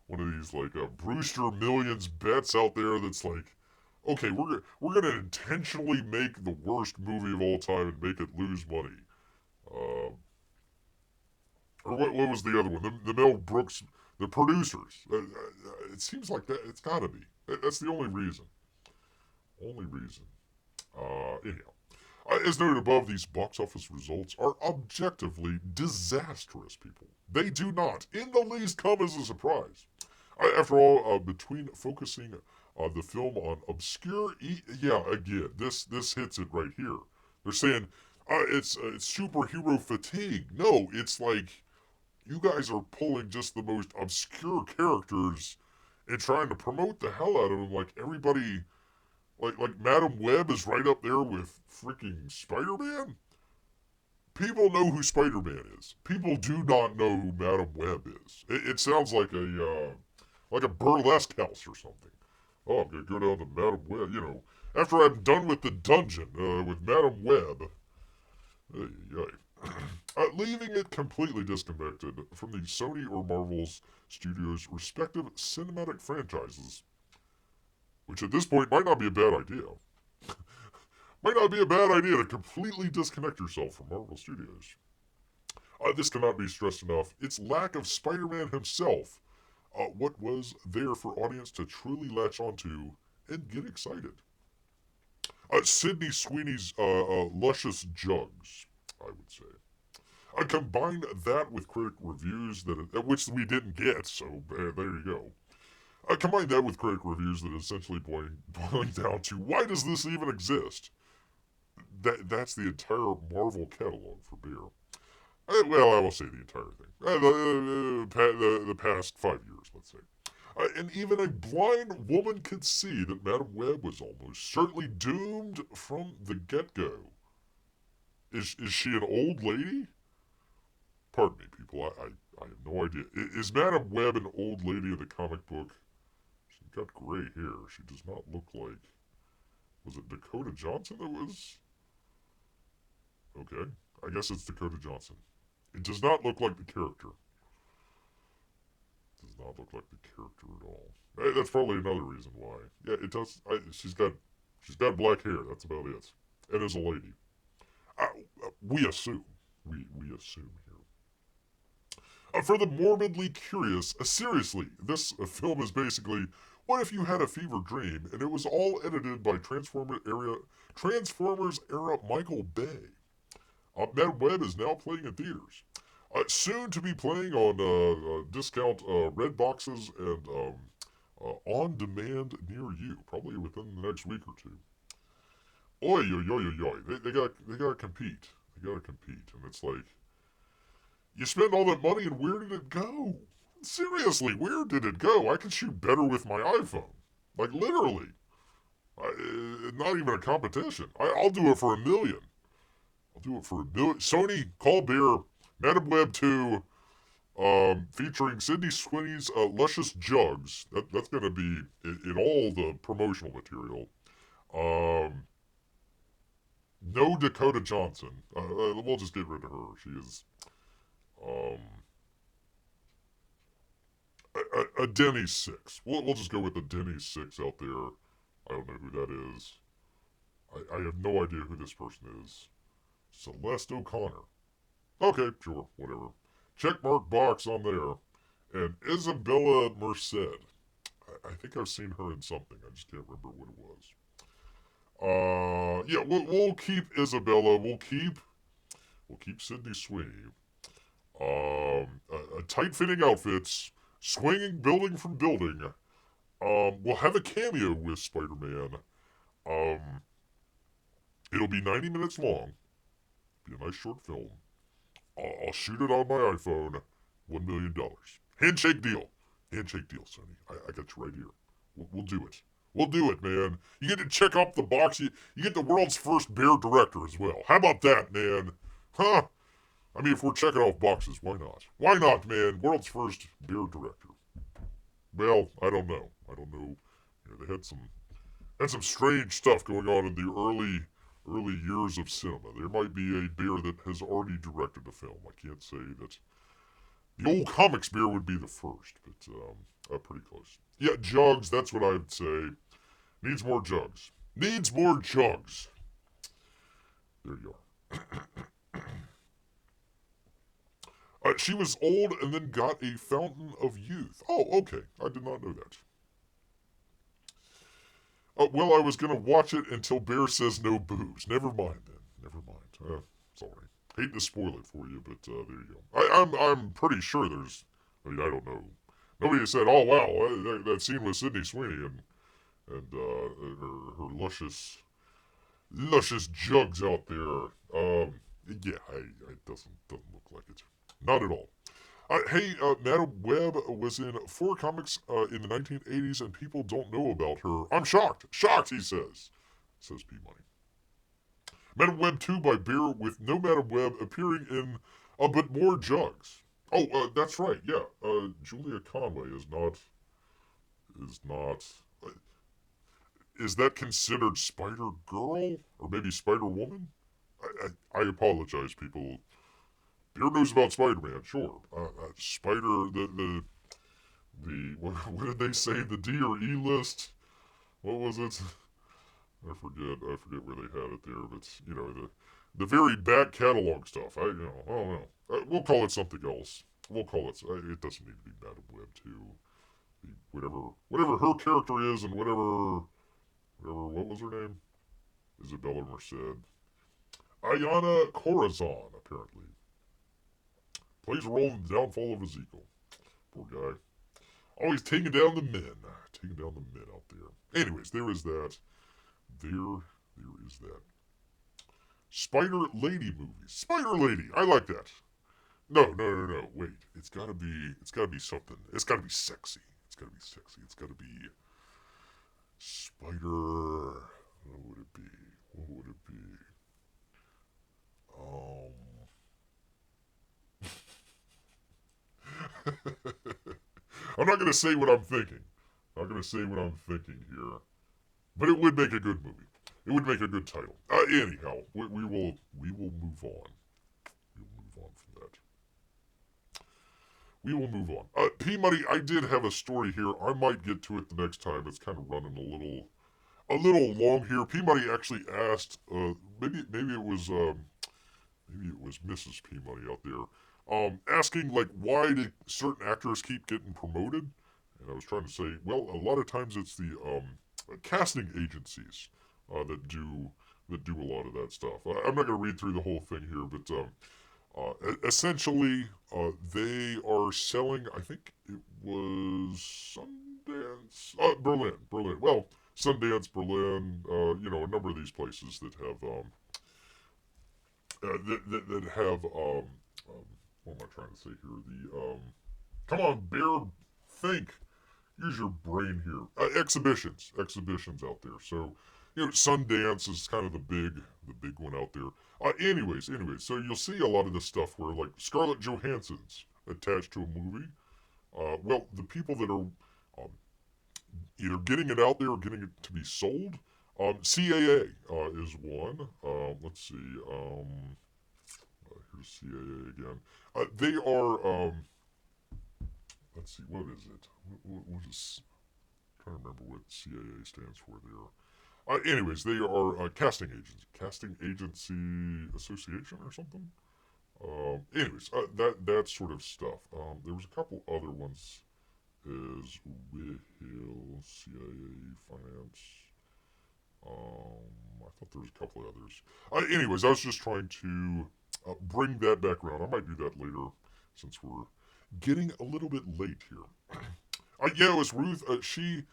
like, Brewster Millions bets out there that's like... Okay, we're gonna intentionally make the worst movie of all time and make it lose money. Or what was the other one? The Mel Brooks, the producers. It seems like that. It's gotta be. That's the only reason. Only reason. Anyhow, as noted above, these box office results are objectively disastrous, people. They do not, in the least, come as a surprise. After all, between focusing the film on obscure... again, this hits it right here. They're saying, it's superhero fatigue. No, it's like, you guys are pulling just the most obscure characters and trying to promote the hell out of them like everybody... Like Mademe Webb is right up there with freaking Spider-Man? People know who Spider-Man is. People do not know who Mademe Webb is. It sounds like a burlesque house or something. Oh, I'm going to go down to Mademe Webb, after I'm done with the dungeon with Mademe Webb. Leaving it completely disconnected from the Sony or Marvel's studios' respective cinematic franchises, which at this point might not be a bad idea. Might not be a bad idea to completely disconnect yourself from Marvel Studios. This cannot be stressed enough. Its lack of Spider-Man himself, what was there for audience to truly latch onto and get excited. Sydney Sweeney's luscious jugs, I would say. Combine that with critic reviews which we didn't get, so there you go. Combine that with critic reviews that essentially boiling down to why does this even exist? That's the entire Marvel catalog for beer. Well, I will say the entire thing. The past 5 years, let's say. And even a blind woman could see that Madame Webb was almost certainly doomed from the get-go. Is she an old lady? Pardon me, people. I have no idea. Is Madame Webb an old lady in the comic book? She's got gray hair. She does not look like... Was it Dakota Johnson that was... Okay. I guess it's Dakota Johnson. It does not look like the character. It does not look like the character at all. That's probably another reason why. Yeah, it does. She's got black hair. That's about it. And is a lady. We assume. We assume here. For the morbidly curious, seriously, this film is basically, what if you had a fever dream and it was all edited by Transformers era Michael Bay? Madame Webb is now playing in theaters. Soon to be playing on discount red boxes and on demand near you, probably within the next week or two. Oi, oi, oi, oi, oi. They gotta compete. They gotta compete. And it's like, you spend all that money and where did it go? Seriously, where did it go? I can shoot better with my iPhone. Like, literally. Not even a competition. I'll do it for $1 million. I'll do it for $1 million. Sony, call beer, Madame Web 2, featuring Sydney Sweeney's Luscious Jugs. That's going to be in all the promotional material. No Dakota Johnson. We'll just get rid of her. She is a Denny's 6. We'll just go with the Denny's 6 out there. I don't know who that is. I have no idea who this person is. Celeste O'Connor. Okay, sure, whatever. Checkmark box on there. And Isabella Merced. I think I've seen her in something. I just can't remember what it was. Yeah, we'll keep Isabella. We'll keep Sydney Sweeney. Tight-fitting outfits. Swinging building from building. We'll have a cameo with Spider-Man. It'll be 90 minutes long. Be a nice short film. I'll shoot it on my iPhone. $1 million. Handshake deal. Handshake deal, Sony. I got you right here. We'll do it. We'll do it, man. You get to check off the box. You get the world's first bear director as well. How about that, man? Huh? I mean, if we're checking off boxes, why not? Why not, man? World's first bear director. Well, I don't know. You know, they had some strange stuff going on in the early years of cinema. There might be a bear that has already directed a film. I can't say that the old comics bear would be the first, but pretty close. Yeah, jugs, that's what I'd say. Needs more jugs. Needs more jugs. There you are. She was old and then got a fountain of youth. Oh, okay. I did not know that. Well, I was going to watch it until Bear says no booze. Never mind then. Never mind. Sorry. Hate to spoil it for you, but there you go. I'm pretty sure there's... I mean, I don't know. Nobody said, oh, wow, that scene with Sydney Sweeney and her luscious jugs out there. Yeah, it doesn't look like it. Not at all. Hey, Madame Webb was in 4 comics in the 1980s, and people don't know about her. I'm shocked. Shocked, he says. Says P Money. Madame Webb 2 by Beer with no Madame Webb appearing in but more jugs. Oh, that's right. Yeah, Julia Conway is not. Is that considered Spider Girl or maybe Spider Woman? I apologize, people. Beer knows about Spider-Man, sure. Spider, the what did they say? The D or E list? What was it? I forget where they had it there, but you know the very back catalog stuff. I don't know. We'll call it something else. We'll call it. It doesn't need to be Madame Web 2. Whatever her character is, and whatever. What was her name? Isabella Merced. Ayanna Corazon, apparently. Plays a role in the downfall of Ezekiel. Poor guy. Always taking down the men. Taking down the men out there. Anyways, there is that. There is that. Spider Lady movies. Spider Lady. I like that. No. Wait. It's gotta be something. It's gotta be sexy. It's gotta be sexy. It's gotta be Spider. What would it be? What would it be? I'm not gonna say what I'm thinking. I'm not gonna say what I'm thinking here. But it would make a good movie. It would make a good title. Anyhow, we will move on. We will move on from that. We will move on. P Money, I did have a story here. I might get to it the next time. It's kind of running a little long here. P Money actually asked. Maybe it was Mrs. P Money out there. Asking like why do certain actors keep getting promoted? And I was trying to say, well, a lot of times it's the casting agencies that do a lot of that stuff. I'm not going to read through the whole thing here, but essentially they are selling. I think it was Sundance, Berlin. Well, Sundance, Berlin. A number of these places that have that have what am I trying to say here? The come on, Bear, think. Use your brain here. Exhibitions out there. So, Sundance is kind of the big one out there. Anyways, so you'll see a lot of this stuff where like Scarlett Johansson's attached to a movie. Well, the people that are either getting it out there or getting it to be sold. CAA is one. Let's see. Here's CAA again. They are. Let's see. What is it? What is? I'm trying to remember what CAA stands for there. Anyways, they are casting agents, casting agency association or something. Anyways, that sort of stuff. There was a couple other ones as well. CIA finance. I thought there was a couple of others. Anyways, I was just trying to bring that back around. I might do that later since we're getting a little bit late here. Yeah, it was Ruth. She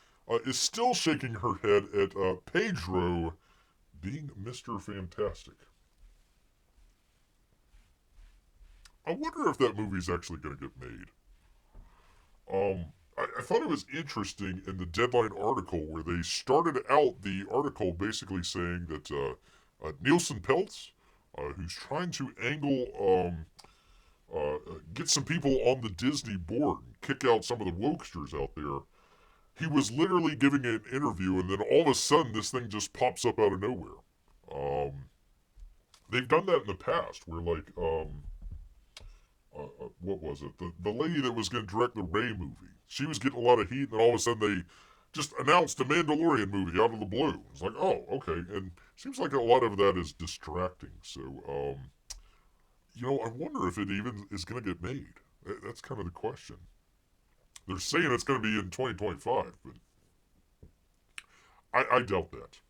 is still shaking her head at Pedro being Mr. Fantastic. I wonder if that movie's actually going to get made. I thought it was interesting in the Deadline article where they started out the article basically saying that Nielsen Peltz, who's trying to angle get some people on the Disney board and kick out some of the wokesters out there. He was literally giving an interview, and then all of a sudden, this thing just pops up out of nowhere. They've done that in the past, where like, what was it? The lady that was going to direct the Rey movie. She was getting a lot of heat, and then all of a sudden they just announced a Mandalorian movie out of the blue. It's like, oh, okay. And it seems like a lot of that is distracting. So, I wonder if it even is going to get made. That's kind of the question. They're saying it's going to be in 2025, but I doubt that.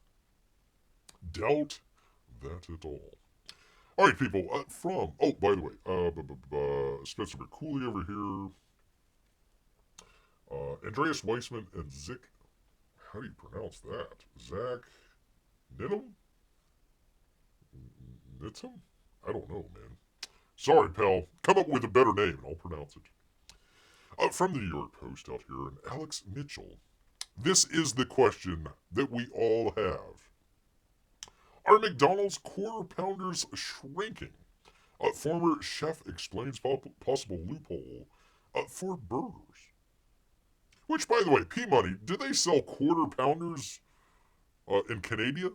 Doubt that at all. All right, people. By the way, Spencer McCooley over here. Andreas Weissman and Zick. How do you pronounce that? Zach Nittum? Nittum? I don't know, man. Sorry, pal. Come up with a better name and I'll pronounce it. From the New York Post out here, and Alex Mitchell. This is the question that we all have. Are McDonald's quarter pounders shrinking? A former chef explains possible loophole for burgers. Which, by the way, P-Money, do they sell quarter pounders in Canada?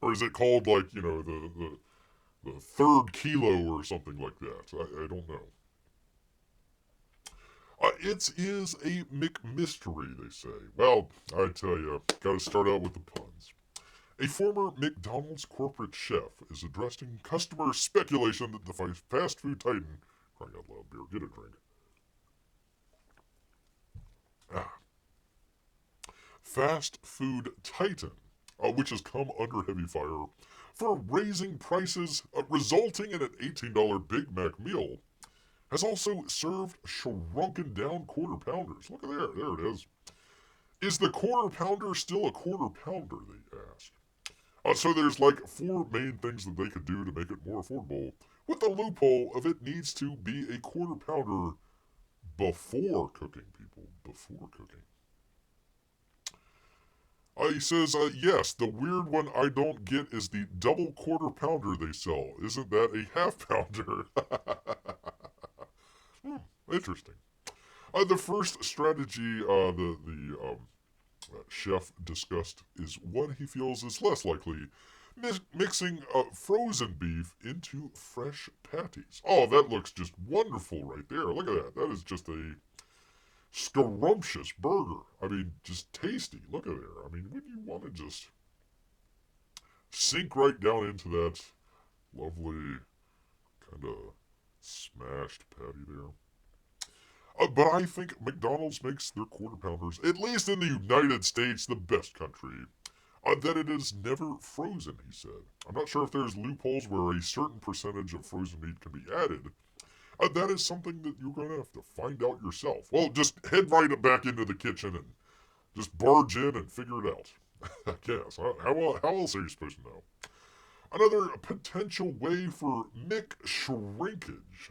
Or is it called, like, the third kilo or something like that? I don't know. It is a McMystery, they say. Well, I tell you, gotta start out with the puns. A former McDonald's corporate chef is addressing customer speculation that the fast food titan, crying out loud, beer, get a drink. Fast food titan, which has come under heavy fire for raising prices, resulting in an $18 Big Mac meal, has also served shrunken down quarter pounders. Look at there it is. Is the quarter pounder still a quarter pounder, they ask. So there's like 4 main things that they could do to make it more affordable, with the loophole of it needs to be a quarter pounder before cooking, people. Before cooking. He says, yes, the weird one I don't get is the double quarter pounder they sell. Isn't that a half pounder? Interesting. The first strategy the chef discussed is one he feels is less likely, mixing frozen beef into fresh patties. Oh, that looks just wonderful right there. Look at that. That is just a scrumptious burger. I mean, just tasty. Look at there. I mean, when you want to just sink right down into that lovely kind of smashed patty there. But I think McDonald's makes their quarter pounders, at least in the United States, the best country. That it is never frozen, he said. I'm not sure if there's loopholes where a certain percentage of frozen meat can be added. That is something that you're going to have to find out yourself. Well, just head right back into the kitchen and just barge in and figure it out. I guess. How else are you supposed to know? Another potential way for McShrinkage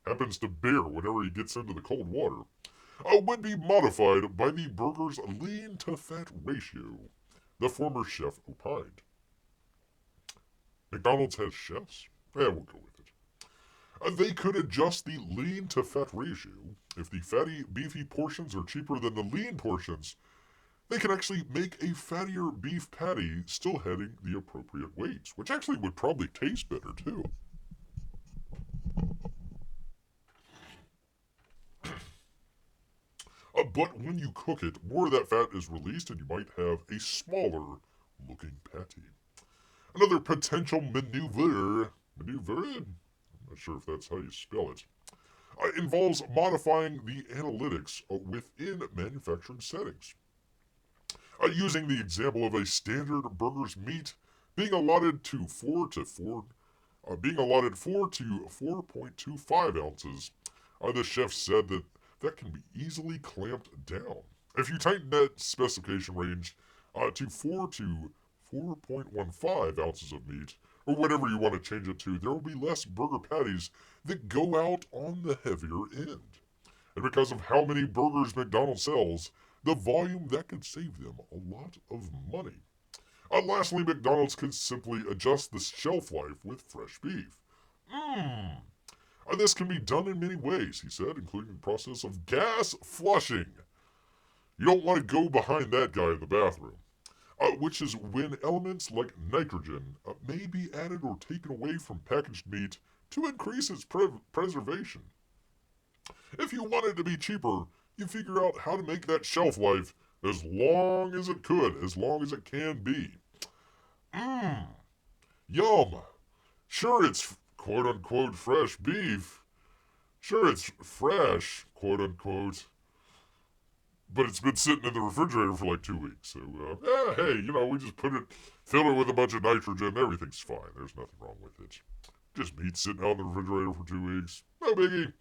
happens to bear whenever he gets into the cold water, would be modified by the burger's lean-to-fat ratio, the former chef opined. McDonald's has chefs? Yeah, we'll go with it. They could adjust the lean-to-fat ratio. If the fatty, beefy portions are cheaper than the lean portions, they can actually make a fattier beef patty still heading the appropriate weights, which actually would probably taste better, too. But when you cook it, more of that fat is released and you might have a smaller looking patty. Another potential maneuver, I'm not sure if that's how you spell it, involves modifying the analytics within manufacturing settings. Using the example of a standard burger's meat being allotted 4 to 4.25 ounces, the chef said that can be easily clamped down. If you tighten that specification range to 4 to 4.15 ounces of meat, or whatever you want to change it to, there will be less burger patties that go out on the heavier end. And because of how many burgers McDonald's sells, the volume that could save them a lot of money. Lastly, McDonald's could simply adjust the shelf life with fresh beef. This can be done in many ways, he said, including the process of gas flushing. You don't want to go behind that guy in the bathroom. Which is when elements like nitrogen may be added or taken away from packaged meat to increase its preservation. If you want it to be cheaper, you figure out how to make that shelf life as long as it can be. Yum. Sure, it's quote-unquote fresh beef. Sure, it's fresh, quote-unquote. But it's been sitting in the refrigerator for like 2 weeks. So, hey, we just fill it with a bunch of nitrogen. Everything's fine. There's nothing wrong with it. Just meat sitting out in the refrigerator for 2 weeks. No biggie.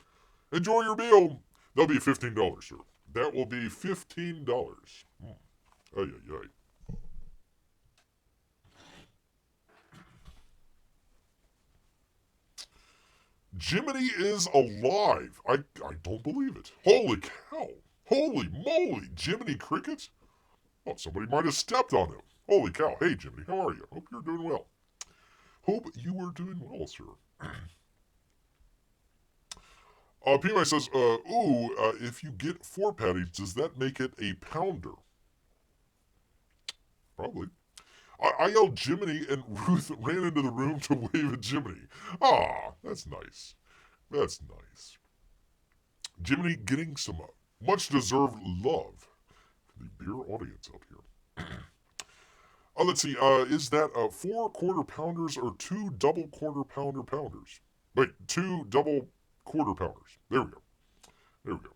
Enjoy your meal. That'll be $15, sir. That will be $15. Ay, ay, ay. Jiminy is alive. I don't believe it. Holy cow. Holy moly. Jiminy Cricket? Oh, somebody might have stepped on him. Holy cow. Hey, Jiminy, how are you? Hope you're doing well. Hope you are doing well, sir. PMI says, if you get 4 patties, does that make it a pounder? Probably. I yelled Jiminy, and Ruth ran into the room to wave at Jiminy. Ah, that's nice. That's nice. Jiminy getting some much-deserved love from the beer audience out here. Let's see, is that 4 quarter pounders or 2 double quarter pounder pounders? Wait, 2 double quarter pounders. There we go.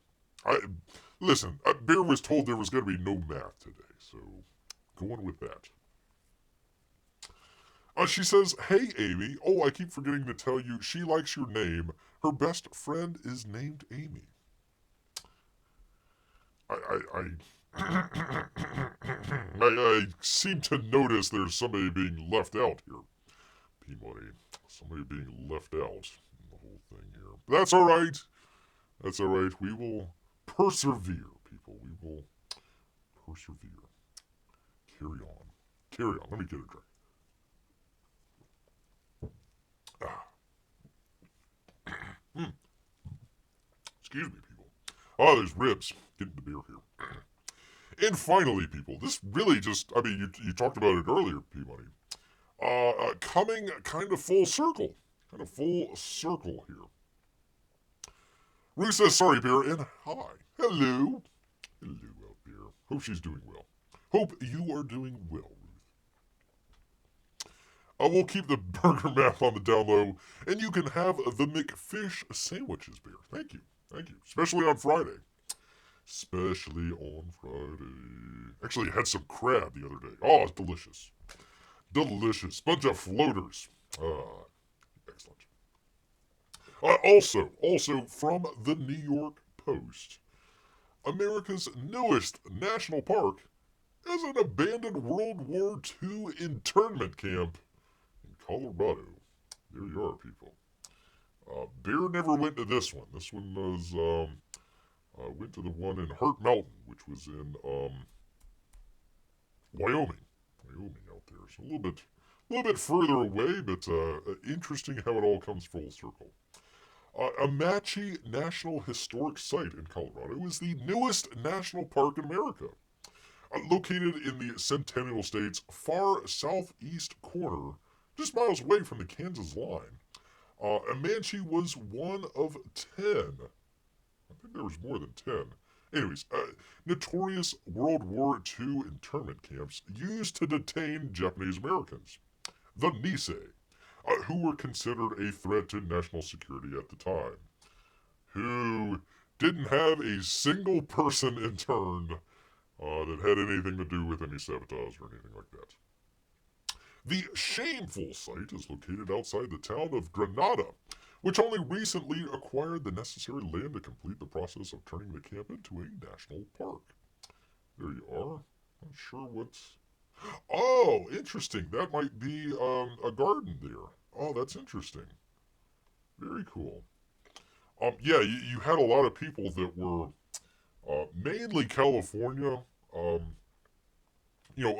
Listen, Bear was told there was going to be no math today, so going with that. She says, "Hey, Amy. Oh, I keep forgetting to tell you, she likes your name. Her best friend is named Amy." I seem to notice there's somebody being left out here. P-Money. Somebody being left out in the whole thing here. That's all right. That's all right. We will persevere, people. We will persevere. Carry on. Carry on. Let me get a drink. Excuse me, people. Oh, there's ribs. Getting the beer here. And finally, people, this really just, I mean, you talked about it earlier, P-Money. Coming kind of full circle. Kind of full circle here. Ruth says, "Sorry, Bear," and hi. Hello. Hello out there. Hope she's doing well. Hope you are doing well, Ruth. We'll keep the burger map on the down low, and you can have the McFish sandwiches, Bear. Thank you. Thank you. Especially on Friday. Especially on Friday. Actually, I had some crab the other day. Oh, it's delicious. Delicious. Bunch of floaters. Excellent. Also from the New York Post, America's newest national park is an abandoned World War II internment camp in Colorado. There you are, people. Bear never went to this one. This one was went to the one in Hart Mountain, which was in Wyoming. Wyoming out there. So a little bit further away, but interesting how it all comes full circle. Amatchi National Historic Site in Colorado is the newest national park in America. Located in the Centennial State's far southeast corner, just miles away from the Kansas line, Amatchi was one of 10. I think there was more than 10. Anyways, notorious World War II internment camps used to detain Japanese Americans. The Nisei, who were considered a threat to national security at the time, who didn't have a single person interned that had anything to do with any sabotage or anything like that. The shameful site is located outside the town of Granada, which only recently acquired the necessary land to complete the process of turning the camp into a national park. There you are. Not sure what's... Oh, interesting. That might be a garden there. Oh, that's interesting. Very cool. Yeah, you had a lot of people that were mainly California,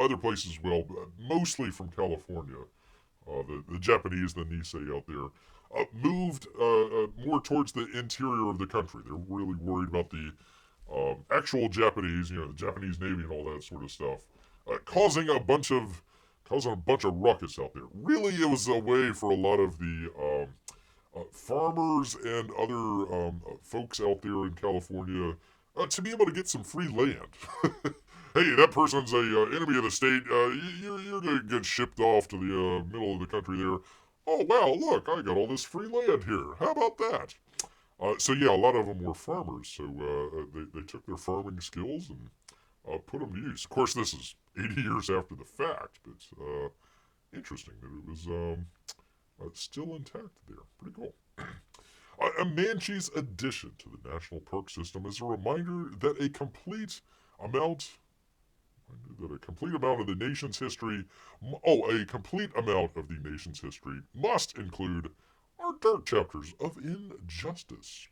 other places as well, but mostly from California. The Japanese, the Nisei out there, moved more towards the interior of the country. They're really worried about the actual Japanese, the Japanese Navy and all that sort of stuff, causing a bunch of ruckus out there. Really, it was a way for a lot of the farmers and other folks out there in California to be able to get some free land. Hey, that person's a enemy of the state. You're going to get shipped off to the middle of the country there. Oh, wow, look, I got all this free land here. How about that? So, yeah, a lot of them were farmers. So they took their farming skills and put them to use. Of course, this is 80 years after the fact, but interesting that it was still intact there. Pretty cool. Amanchi's addition to the national park system is a reminder that a complete amount of the nation's history, a complete amount of the nation's history must include our dark chapters of injustice.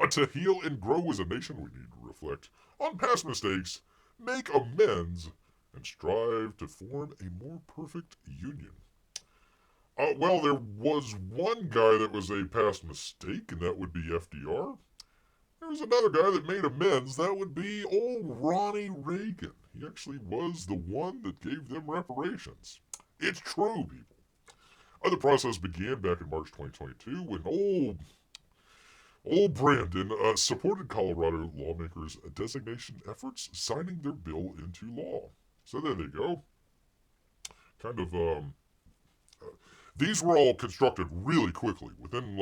To heal and grow as a nation, we need to reflect on past mistakes, make amends, and strive to form a more perfect union. Well, there was one guy that was a past mistake, and that would be FDR. There's another guy that made amends. That would be old Ronnie Reagan. He actually was the one that gave them reparations. It's true, people. The process began back in March 2022 when old Brandon supported Colorado lawmakers' designation efforts, signing their bill into law. So there they go. Kind of, these were all constructed really quickly, within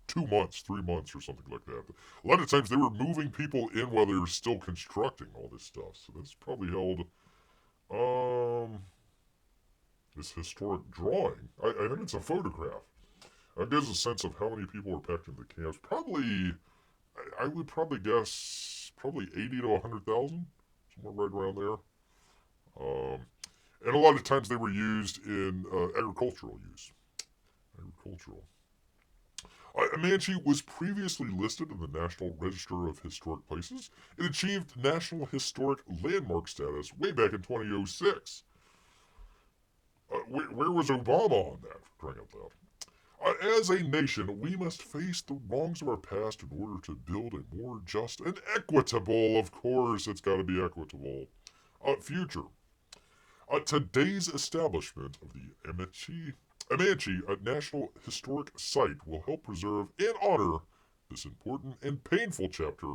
2 months, 3 months, or something like that. A lot of times they were moving people in while they were still constructing all this stuff. So that's probably held, this historic drawing. I think it's a photograph. It gives a sense of how many people are packed in the camps. Probably, I would probably guess, probably 80 to 100,000, somewhere right around there. Um, and a lot of times they were used in agricultural use. Agricultural. Amanchi was previously listed in the National Register of Historic Places. It achieved National Historic Landmark status way back in 2006. Where was Obama on that, for crying out loud? As a nation, we must face the wrongs of our past in order to build a more just and equitable, of course, it's got to be equitable, future. Today's establishment of the Amanchi National Historic Site will help preserve and honor this important and painful chapter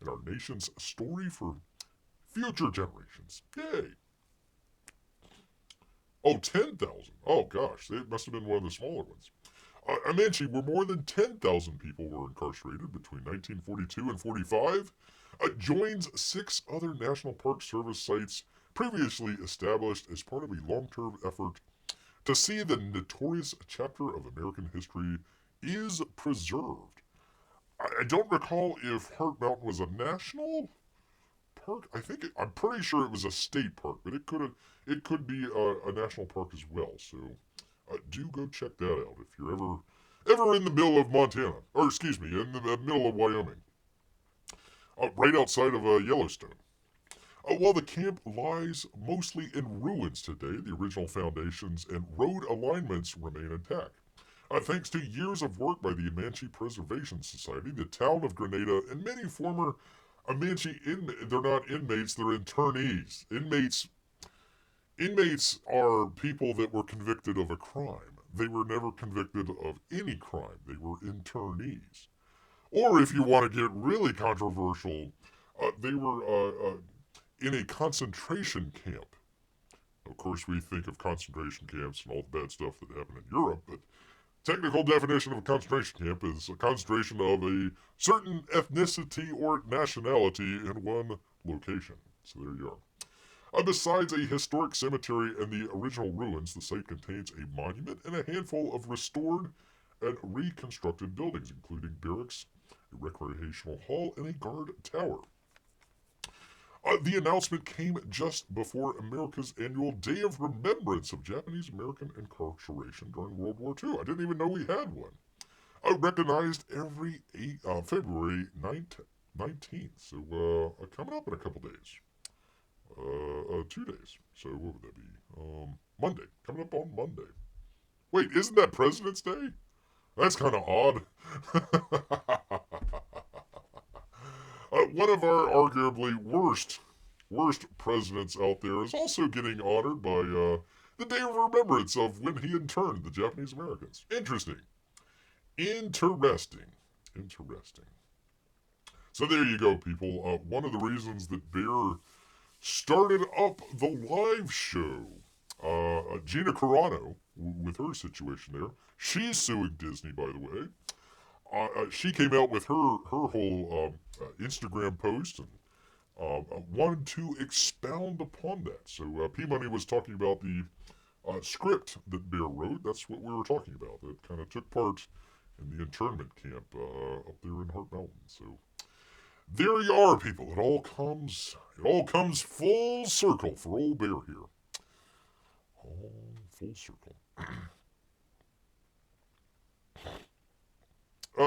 in our nation's story for future generations. Yay! Oh, 10,000. Oh, gosh, it must have been one of the smaller ones. Amanchi, where more than 10,000 people were incarcerated between 1942 and 45, joins 6 other National Park Service sites previously established as part of a long-term effort to see the notorious chapter of American history is preserved. I don't recall if Heart Mountain was a national park. I'm pretty sure it was a state park, but it could be a national park as well. So do go check that out if you're ever in the middle of Montana, or excuse me, in the middle of Wyoming, right outside of Yellowstone. While the camp lies mostly in ruins today, the original foundations and road alignments remain intact. Thanks to years of work by the Amanchi Preservation Society, the town of Grenada, and many former Amanchi they're not inmates, they're internees. Inmates are people that were convicted of a crime. They were never convicted of any crime. They were internees. Or if you want to get really controversial, they were in a concentration camp. Of course, we think of concentration camps and all the bad stuff that happened in Europe, but technical definition of a concentration camp is a concentration of a certain ethnicity or nationality in one location. So there you are. Besides a historic cemetery and the original ruins, the site contains a monument and a handful of restored and reconstructed buildings, including barracks, a recreational hall, and a guard tower. The announcement came just before America's annual Day of Remembrance of Japanese American incarceration during World War II. I didn't even know we had one. Recognized every February 19th. So coming up in a couple days. 2 days. So what would that be? Monday. Coming up on Monday. Wait, isn't that President's Day? That's kind of odd. One of our arguably worst presidents out there is also getting honored by the Day of Remembrance of when he interned the Japanese Americans. Interesting. So there you go, people. One of the reasons that Bear started up the live show, Gina Carano, with her situation there, she's suing Disney, by the way. She came out with her whole Instagram post and wanted to expound upon that. So P-Money was talking about the script that Bear wrote. That's what we were talking about. That kind of took part in the internment camp up there in Heart Mountain. So there you are, people. It all comes full circle for old Bear here. All full circle.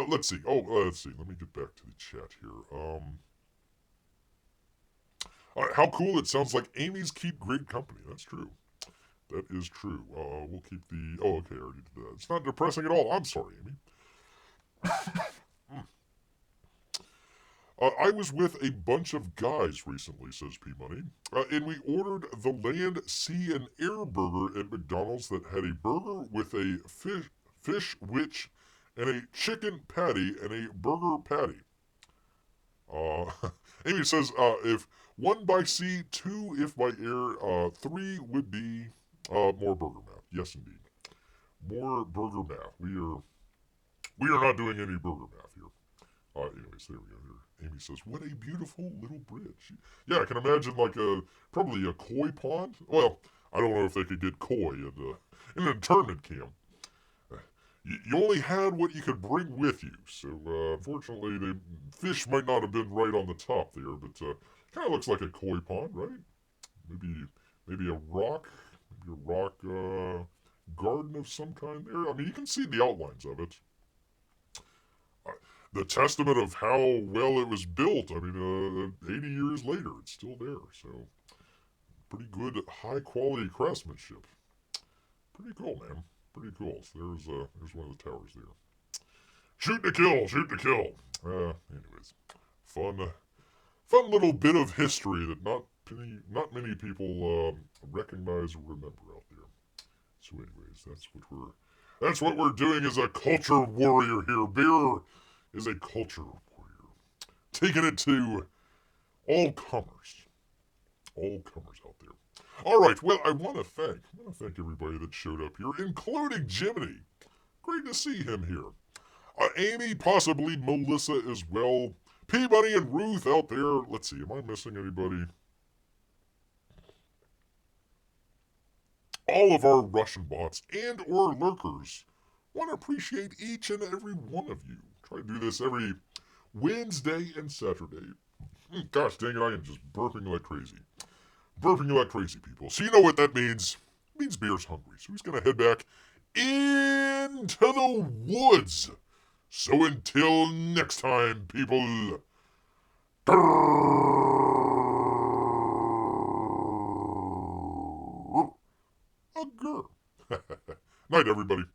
Let's see. Let's see. Let me get back to the chat here. How cool it sounds like Amy's keep great company. That's true. That is true. We'll keep the... Oh, okay, I already did that. It's not depressing at all. I'm sorry, Amy. I was with a bunch of guys recently, says P-Money, and we ordered the land, sea, and air burger at McDonald's that had a burger with a fish witch and a chicken patty and a burger patty. Amy says, if 1 by sea, 2 if by air, 3 would be more burger math. Yes, indeed. More burger math. We are not doing any burger math here. Anyways, there we go. Amy says, what a beautiful little bridge. Yeah, I can imagine like probably a koi pond. Well, I don't know if they could get coy in an internment camp. You only had what you could bring with you, so unfortunately the fish might not have been right on the top there, but kind of looks like a koi pond, right? Maybe a rock, garden of some kind there. I mean, you can see the outlines of it. The testament of how well it was built. I mean, 80 years later, it's still there. So, pretty good, high quality craftsmanship. Pretty cool, man. Pretty cool. So there's one of the towers there. Shoot to kill, shoot to kill. Anyways, fun little bit of history that not many people recognize or remember out there. So, anyways, that's what we're doing as a culture warrior here. Beer is a culture warrior, taking it to all comers out there. All right, well, I want to thank everybody that showed up here, including Jiminy. Great to see him here. Amy, possibly Melissa as well. Peabody and Ruth out there. Let's see, am I missing anybody? All of our Russian bots and or lurkers. Want to appreciate each and every one of you. Try to do this every Wednesday and Saturday. Gosh dang it, I am just burping like crazy. Burping like crazy, people. So you know what that means. It means Beer's hungry. So he's going to head back into the woods. So until next time, people. Night, everybody.